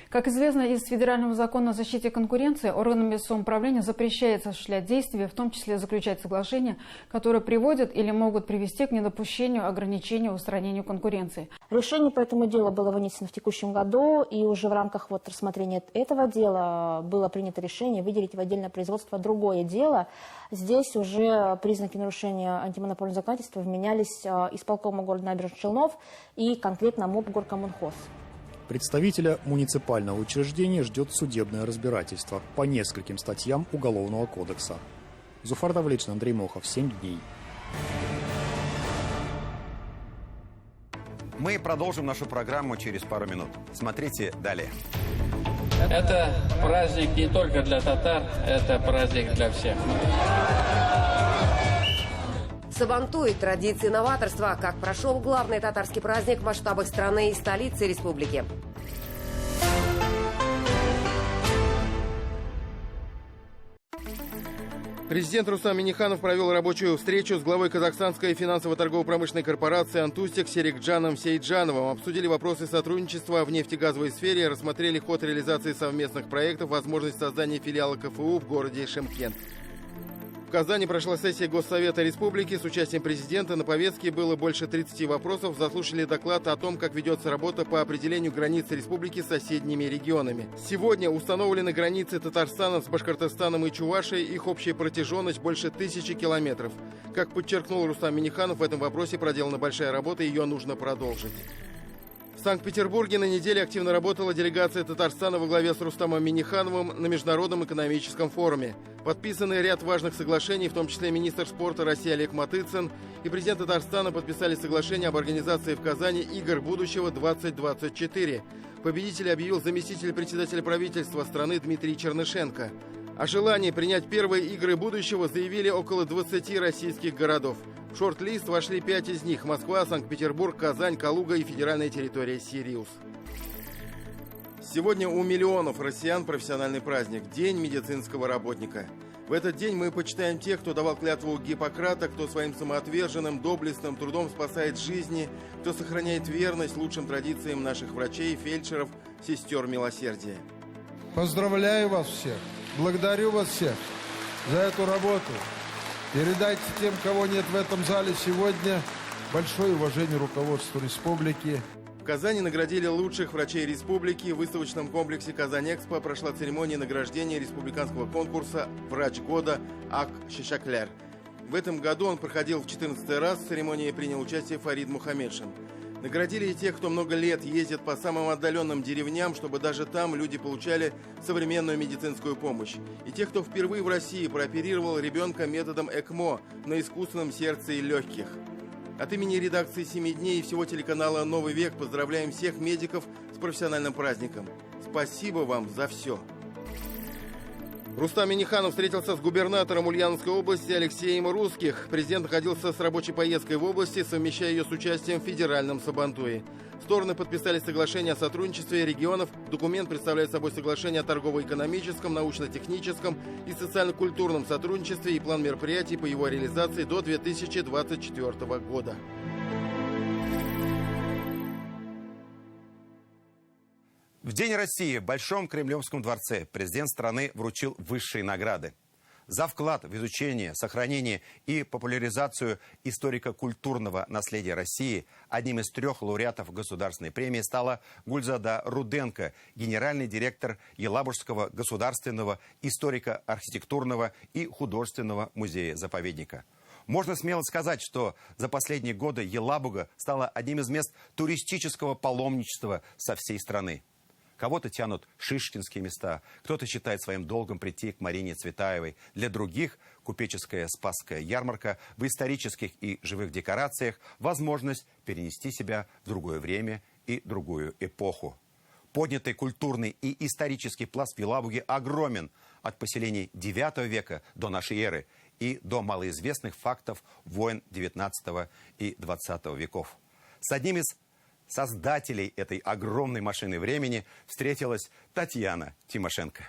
Как известно из Федерального закона о защите конкуренции, органами самоуправления запрещается осуществлять действия, в том числе заключать соглашения, которые приводят или могут привести к недопущению, ограничению, устранению конкуренции. Решение по этому делу было вынесено в текущем году, и уже в рамках рассмотрения этого дела было принято решение выделить в отдельное производство другое дело. Здесь уже признаки нарушения антимонопольного законодательства вменялись исполкома города Набережных Челнов и конкретно МУП Горкоммунхоз. Представителя муниципального учреждения ждет судебное разбирательство по нескольким статьям Уголовного кодекса. Зуфар Давлечин, Андрей Мохов, 7 дней. Мы продолжим нашу программу через пару минут. Смотрите далее. Это праздник не только для татар, это праздник для всех. Сабантуй – традиции новаторства. Как прошел главный татарский праздник в масштабах страны и столицы республики. Президент Рустам Минниханов провел рабочую встречу с главой казахстанской финансово-торгово-промышленной корпорации «Антустик» Серикджаном Сейджановым. Обсудили вопросы сотрудничества в нефтегазовой сфере, рассмотрели ход реализации совместных проектов, возможность создания филиала КФУ в городе Шымкент. Казани прошла сессия Госсовета Республики с участием президента. На повестке было больше 30 вопросов. Заслушали доклад о том, как ведется работа по определению границ республики с соседними регионами. Сегодня установлены границы Татарстана с Башкортостаном и Чувашией. Их общая протяженность больше 1000 километров. Как подчеркнул Рустам Минниханов, в этом вопросе проделана большая работа, и ее нужно продолжить. В Санкт-Петербурге на неделе активно работала делегация Татарстана во главе с Рустамом Миннихановым на Международном экономическом форуме. Подписаны ряд важных соглашений, в том числе министр спорта России Олег Матыцин и президент Татарстана подписали соглашение об организации в Казани игр будущего 2024. Победителя объявил заместитель председателя правительства страны Дмитрий Чернышенко. О желании принять первые игры будущего заявили около 20 российских городов. В шорт-лист вошли 5 из них – Москва, Санкт-Петербург, Казань, Калуга и федеральная территория Сириус. Сегодня у миллионов россиян профессиональный праздник – День медицинского работника. В этот день мы почитаем тех, кто давал клятву Гиппократа, кто своим самоотверженным, доблестным трудом спасает жизни, кто сохраняет верность лучшим традициям наших врачей, фельдшеров, сестер милосердия. Поздравляю вас всех, благодарю вас всех за эту работу. Передайте тем, кого нет в этом зале сегодня, большое уважение руководству республики. В Казани наградили лучших врачей республики. В выставочном комплексе «Казань-Экспо» прошла церемония награждения республиканского конкурса «Врач года» Ак Шишакляр. В этом году он проходил в 14-й раз. В церемонии принял участие Фарид Мухаммедшин. Наградили и тех, кто много лет ездит по самым отдаленным деревням, чтобы даже там люди получали современную медицинскую помощь. И тех, кто впервые в России прооперировал ребенка методом ЭКМО на искусственном сердце и легких. От имени редакции «7 дней» и всего телеканала «Новый век» поздравляем всех медиков с профессиональным праздником. Спасибо вам за все. Рустам Минниханов встретился с губернатором Ульяновской области Алексеем Русских. Президент находился с рабочей поездкой в области, совмещая ее с участием в федеральном Сабантуе. Стороны подписали соглашение о сотрудничестве регионов. Документ представляет собой соглашение о торгово-экономическом, научно-техническом и социально-культурном сотрудничестве и план мероприятий по его реализации до 2024 года. В День России в Большом Кремлевском дворце президент страны вручил высшие награды. За вклад в изучение, сохранение и популяризацию историко-культурного наследия России одним из 3 лауреатов государственной премии стала Гульзада Руденко, генеральный директор Елабужского государственного историко-архитектурного и художественного музея-заповедника. Можно смело сказать, что за последние годы Елабуга стала одним из мест туристического паломничества со всей страны. Кого-то тянут шишкинские места, кто-то считает своим долгом прийти к Марине Цветаевой. Для других купеческая Спасская ярмарка в исторических и живых декорациях – возможность перенести себя в другое время и другую эпоху. Поднятый культурный и исторический пласт в Елабуге огромен от поселений IX века до нашей эры и до малоизвестных фактов войн XIX и XX веков. С одним из создателей этой огромной машины времени встретилась Татьяна Тимошенко.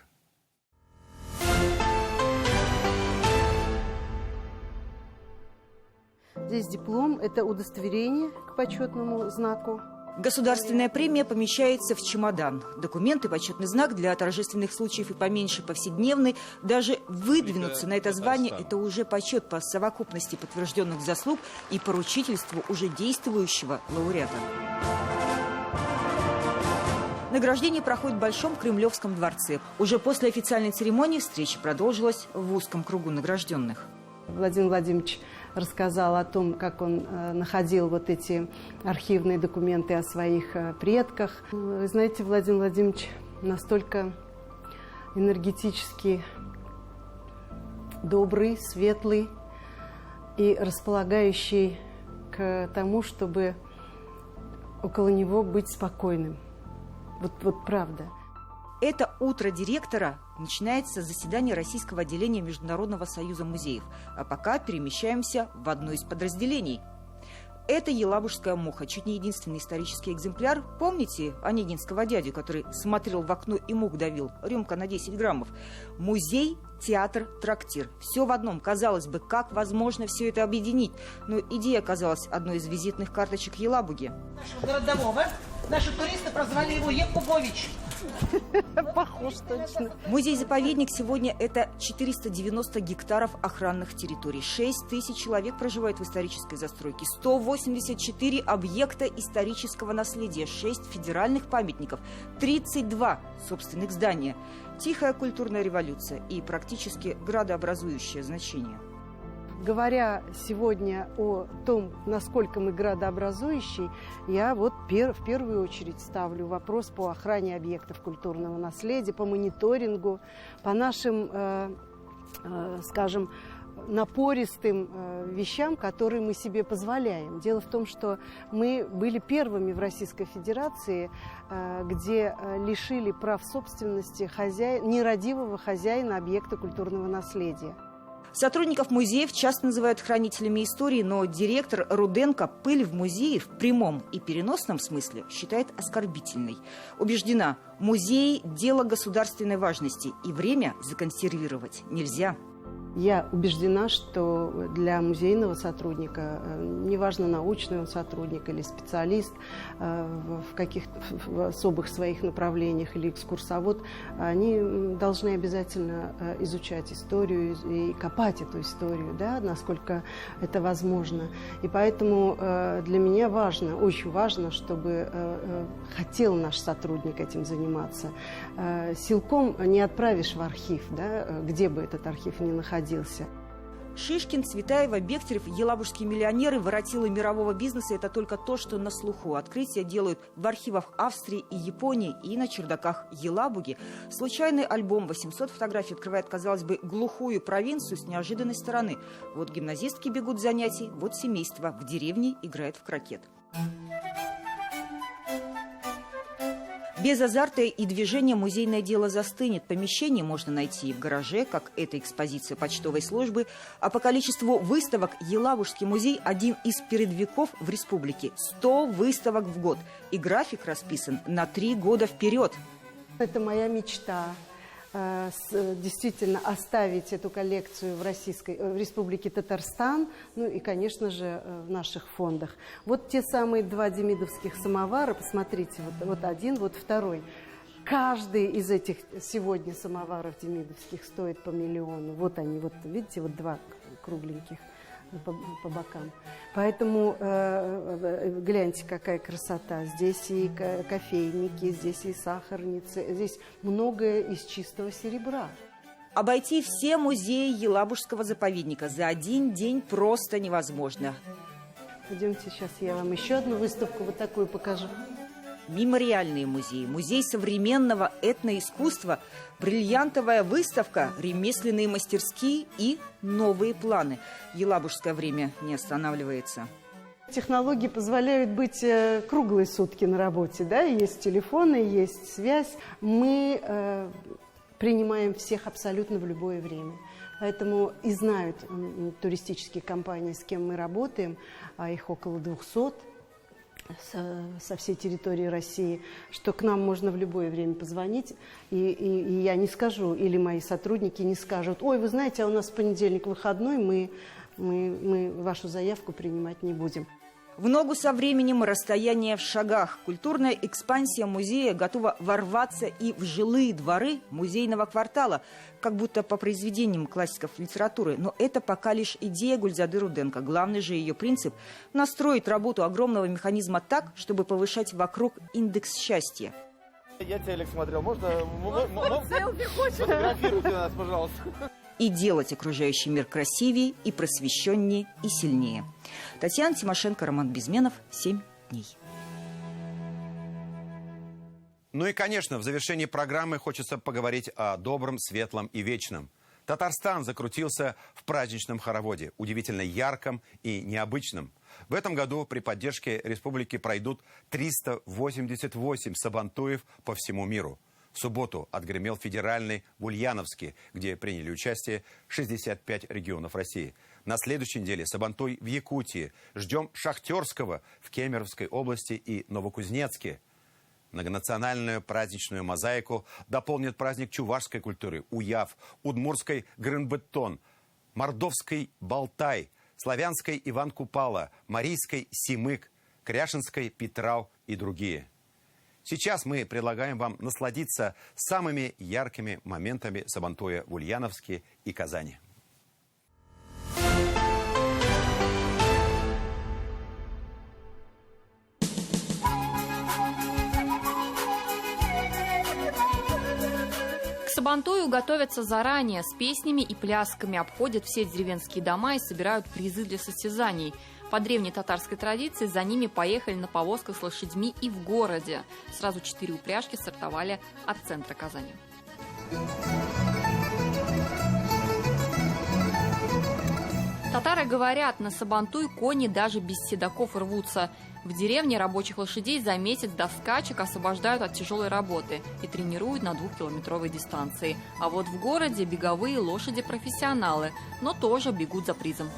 Здесь диплом – это удостоверение к почетному знаку. Государственная премия помещается в чемодан. Документ и почетный знак для торжественных случаев и поменьше повседневный. Даже выдвинуться на это звание – это уже почет по совокупности подтвержденных заслуг и поручительству уже действующего лауреата. Награждение проходит в Большом Кремлевском дворце. Уже после официальной церемонии встреча продолжилась в узком кругу награжденных. Владимир Владимирович рассказал о том, как он находил вот эти архивные документы о своих предках. Вы знаете, Владимир Владимирович настолько энергетически добрый, светлый и располагающий к тому, чтобы около него быть спокойным. Вот правда. Это утро директора начинается с заседания Российского отделения Международного союза музеев. А пока перемещаемся в одно из подразделений. Это елабужская муха, чуть не единственный исторический экземпляр. Помните онегинского дядю, который смотрел в окно и мух давил? Рюмка на 10 граммов. Музей, театр, трактир. Все в одном. Казалось бы, как возможно все это объединить? Но идея оказалась одной из визитных карточек Елабуги. Нашего городового наши туристы прозвали его Якубович. Похож точно. Музей-заповедник сегодня это 490 гектаров охранных территорий. 6 тысяч человек проживают в исторической застройке. 184 объекта исторического наследия. 6 федеральных памятников. 32 собственных здания. Тихая культурная революция и практически градообразующее значение. Говоря сегодня о том, насколько мы градообразующий, я вот в первую очередь ставлю вопрос по охране объектов культурного наследия, по мониторингу, по нашим, скажем, напористым вещам, которые мы себе позволяем. Дело в том, что мы были первыми в Российской Федерации, где лишили прав собственности нерадивого хозяина объекта культурного наследия. Сотрудников музеев часто называют хранителями истории, но директор Руденко пыль в музее в прямом и переносном смысле считает оскорбительной. Убеждена, музеи – дело государственной важности, и время законсервировать нельзя. Я убеждена, что для музейного сотрудника, неважно, научный он сотрудник или специалист в каких-то особых своих направлениях или экскурсовод, они должны обязательно изучать историю и копать эту историю, да, насколько это возможно. И поэтому для меня важно, очень важно, чтобы хотел наш сотрудник этим заниматься. Силком не отправишь в архив, да, где бы этот архив ни находился. Шишкин, Цветаева, Бехтерев, елабужские миллионеры, воротилы мирового бизнеса – это только то, что на слуху. Открытия делают в архивах Австрии и Японии и на чердаках Елабуги. Случайный альбом 800 фотографий открывает, казалось бы, глухую провинцию с неожиданной стороны. Вот гимназистки бегут с занятий, вот семейство в деревне играет в крокет. Без азарта и движения музейное дело застынет. Помещение можно найти и в гараже, как эта экспозиция почтовой службы. А по количеству выставок Елабужский музей один из передовиков в республике. 100 выставок в год. И график расписан на 3 года вперед. Это моя мечта. Действительно оставить эту коллекцию в Республике Татарстан, ну и, конечно же, в наших фондах. Вот те самые 2 демидовских самовара, посмотрите, вот один, вот второй. Каждый из этих сегодня самоваров демидовских стоит по миллиону. Вот они, вот видите, вот 2 кругленьких по бокам. Поэтому гляньте, какая красота. Здесь и кофейники, здесь и сахарницы, здесь многое из чистого серебра. Обойти все музеи Елабужского заповедника за один день просто невозможно. Пойдемте, сейчас я вам еще одну выставку вот такую покажу. Мемориальные музеи, музей современного этноискусства, бриллиантовая выставка, ремесленные мастерские и новые планы. Елабужское время не останавливается. Технологии позволяют быть круглые сутки на работе, да, есть телефоны, есть связь. Мы принимаем всех абсолютно в любое время. Поэтому и знают туристические компании, с кем мы работаем, а их около 200, со всей территории России, что к нам можно в любое время позвонить, и я не скажу, или мои сотрудники не скажут: ой, вы знаете, а у нас в понедельник выходной, мы вашу заявку принимать не будем. В ногу со временем, расстояние в шагах. Культурная экспансия музея готова ворваться и в жилые дворы музейного квартала, как будто по произведениям классиков литературы. Но это пока лишь идея Гульзады Руденко. Главный же ее принцип – настроить работу огромного механизма так, чтобы повышать вокруг индекс счастья. Я телек смотрел. Можно фотографируйте нас, пожалуйста. И делать окружающий мир красивее, и просвещеннее, и сильнее. Татьяна Тимошенко, Роман Безменов. 7 дней. Ну и, конечно, в завершении программы хочется поговорить о добром, светлом и вечном. Татарстан закрутился в праздничном хороводе, удивительно ярком и необычном. В этом году при поддержке республики пройдут 388 сабантуев по всему миру. В субботу отгремел федеральный в Ульяновске, где приняли участие 65 регионов России. На следующей неделе сабантуй в Якутии. Ждем Шахтерского в Кемеровской области и Новокузнецке. Многонациональную праздничную мозаику дополнит праздник чувашской культуры Уяв, удмурской Грынбеттон, мордовской Балтай, славянской Иван Купала, марийской Симык, кряшинской Петрау и другие. Сейчас мы предлагаем вам насладиться самыми яркими моментами Сабантуя в Ульяновске и Казани. К Сабантую готовятся заранее, с песнями и плясками, обходят все деревенские дома и собирают призы для состязаний. По древней татарской традиции за ними поехали на повозках с лошадьми и в городе. Сразу 4 упряжки стартовали от центра Казани. Татары говорят, на Сабантуй кони даже без седаков рвутся. В деревне рабочих лошадей за месяц до скачек освобождают от тяжелой работы и тренируют на 2-километровой дистанции. А вот в городе беговые лошади профессионалы, но тоже бегут за призом.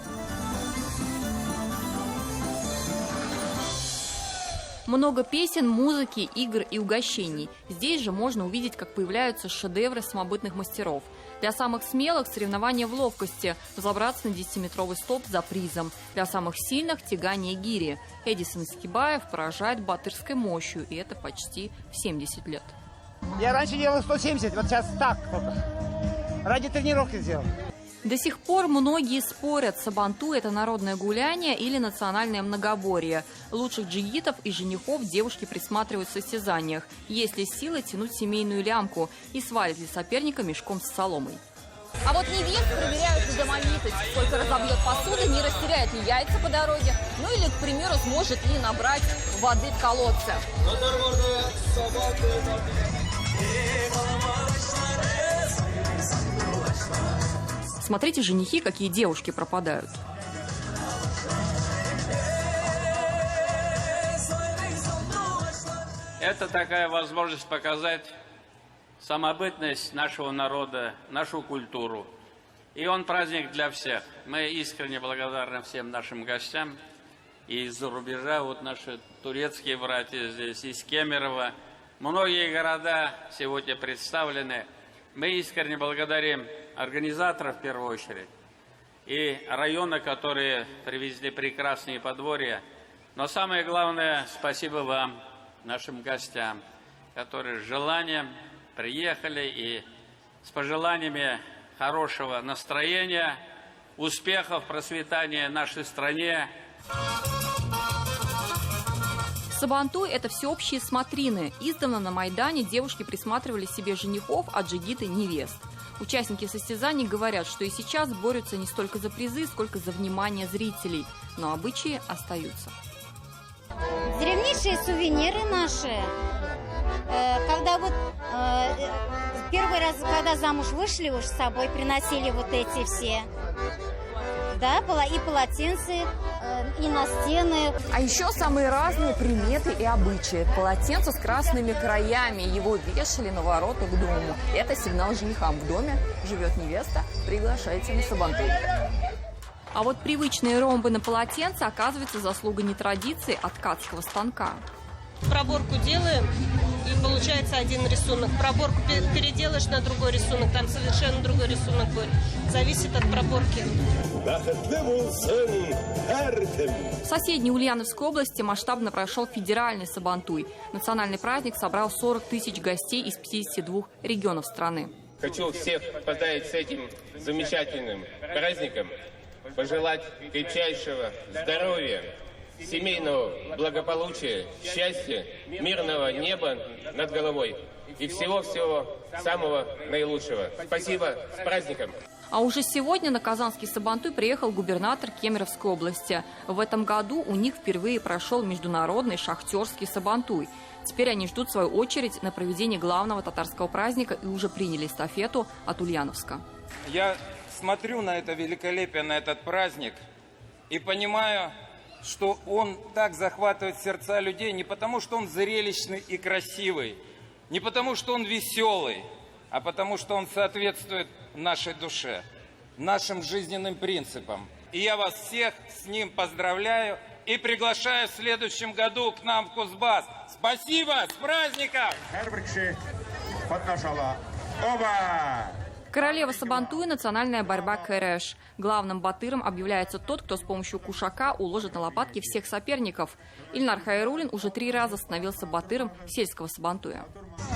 Много песен, музыки, игр и угощений. Здесь же можно увидеть, как появляются шедевры самобытных мастеров. Для самых смелых соревнования в ловкости, взобраться на 10-метровый столб за призом. Для самых сильных тягание гири. Эдисон Искибаев поражает батырской мощью, и это почти в 70 лет. Я раньше делал 170, вот сейчас так только. Ради тренировки сделал. До сих пор многие спорят, Сабантуй – это народное гуляние или национальное многоборье. Лучших джигитов и женихов девушки присматривают в состязаниях. Есть ли силы тянуть семейную лямку и свалит ли соперника мешком с соломой. А вот невест проверяют на домовитость. Сколько разобьет посуды, не растеряет ли яйца по дороге. Ну или, к примеру, сможет ли набрать воды в колодце. Смотрите, женихи, какие девушки пропадают. Это такая возможность показать самобытность нашего народа, нашу культуру. И он праздник для всех. Мы искренне благодарны всем нашим гостям. И из-за рубежа, вот наши турецкие братья здесь, из Кемерово. Многие города сегодня представлены. Мы искренне благодарим организаторов в первую очередь и районы, которые привезли прекрасные подворья. Но самое главное, спасибо вам, нашим гостям, которые с желанием приехали и с пожеланиями хорошего настроения, успехов, процветания нашей стране. Сабантуй – это всеобщие смотрины. Издавна на Майдане девушки присматривали себе женихов, а джигиты – невест. Участники состязаний говорят, что и сейчас борются не столько за призы, сколько за внимание зрителей. Но обычаи остаются. Древнейшие сувениры наши. Когда вот первый раз, когда замуж вышли, уж с собой приносили вот эти все. Да, и полотенцы, и настены. А еще самые разные приметы и обычаи. Полотенце с красными краями. Его вешали на ворота к дому. Это сигнал женихам. В доме живет невеста. Приглашайте на Сабантуй. А вот привычные ромбы на полотенце, оказывается, заслуга не традиции, а ткацкого станка. Проборку делаем, и получается один рисунок. Проборку переделаешь на другой рисунок, там совершенно другой рисунок будет. Зависит от проборки. В соседней Ульяновской области масштабно прошел федеральный Сабантуй. Национальный праздник собрал 40 тысяч гостей из 52 регионов страны. Хочу всех поздравить с этим замечательным праздником, пожелать крепчайшего здоровья, семейного благополучия, счастья, мирного неба над головой и всего-всего самого наилучшего. Спасибо, с праздником! А уже сегодня на казанский Сабантуй приехал губернатор Кемеровской области. В этом году у них впервые прошел международный шахтерский Сабантуй. Теперь они ждут свою очередь на проведение главного татарского праздника и уже приняли эстафету от Ульяновска. Я смотрю на это великолепие, на этот праздник и понимаю, что он так захватывает сердца людей не потому, что он зрелищный и красивый, не потому, что он веселый, а потому, что он соответствует нашей душе, нашим жизненным принципам. И я вас всех с ним поздравляю и приглашаю в следующем году к нам в Кузбасс. Спасибо! С праздником! К Королева Сабантуя – национальная борьба КРЭШ. Главным батыром объявляется тот, кто с помощью кушака уложит на лопатки всех соперников. Ильнар Хайруллин уже 3 раза становился батыром сельского Сабантуя.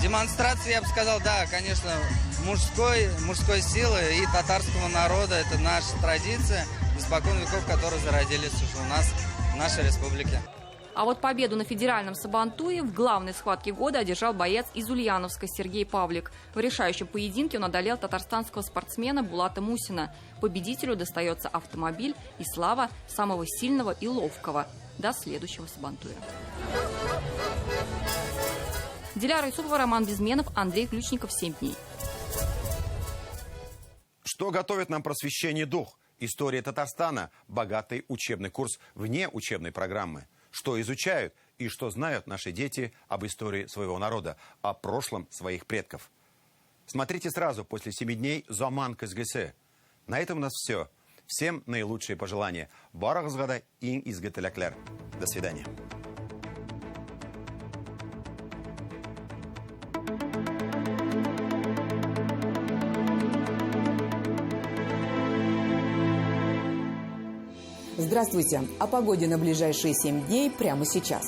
Демонстрация, я бы сказал, да, конечно, мужской силы и татарского народа. Это наша традиция, испокон веков, которые зародились уже у нас в нашей республике. А вот победу на федеральном Сабантуе в главной схватке года одержал боец из Ульяновска Сергей Павлик. В решающем поединке он одолел татарстанского спортсмена Булата Мусина. Победителю достается автомобиль и слава самого сильного и ловкого. До следующего Сабантуя. Диляра Юсупова, Роман Безменов, Андрей Ключников. 7 дней. Что готовит нам просвещение дух? История Татарстана – богатый учебный курс вне учебной программы. Что изучают и что знают наши дети об истории своего народа, о прошлом своих предков. Смотрите сразу после 7 дней «Заман КСГС». На этом у нас все. Всем наилучшие пожелания. Барахзгада ин изготеляклер. До свидания. Здравствуйте! О погоде на ближайшие 7 дней прямо сейчас.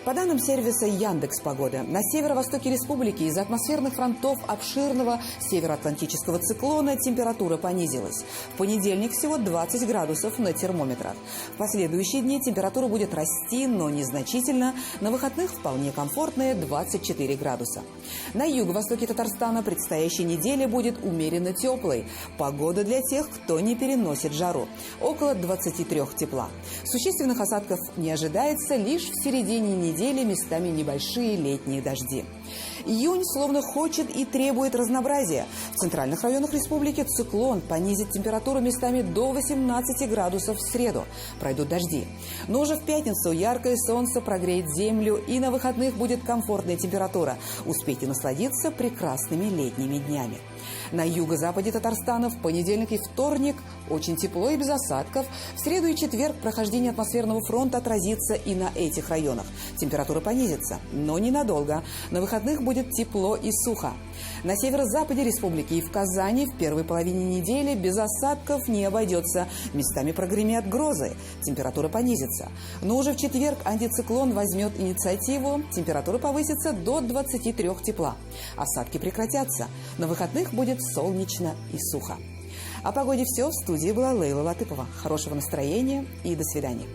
По данным сервиса Яндекс.Погода, на северо-востоке республики из-за атмосферных фронтов обширного североатлантического циклона температура понизилась. В понедельник всего 20 градусов на термометрах. В последующие дни температура будет расти, но незначительно. На выходных вполне комфортные 24 градуса. На юго-востоке Татарстана предстоящей неделя будет умеренно теплой. Погода для тех, кто не переносит жару. Около 23 тепла. Существенных осадков не ожидается, лишь в середине недели местами небольшие летние дожди. Июнь словно хочет и требует разнообразия. В центральных районах республики циклон понизит температуру местами до 18 градусов в среду. Пройдут дожди. Но уже в пятницу яркое солнце прогреет землю, и на выходных будет комфортная температура. Успейте насладиться прекрасными летними днями. На юго-западе Татарстана в понедельник и вторник очень тепло и без осадков. В среду и четверг прохождение атмосферного фронта отразится и на этих районах. Температура понизится, но ненадолго. На выходных будет тепло и сухо. На северо-западе республики и в Казани в первой половине недели без осадков не обойдется. Местами прогремят грозы. Температура понизится. Но уже в четверг антициклон возьмет инициативу. Температура повысится до 23 тепла. Осадки прекратятся. На выходных будет солнечно и сухо. О погоде все. В студии была Лейла Латыпова. Хорошего настроения и до свидания.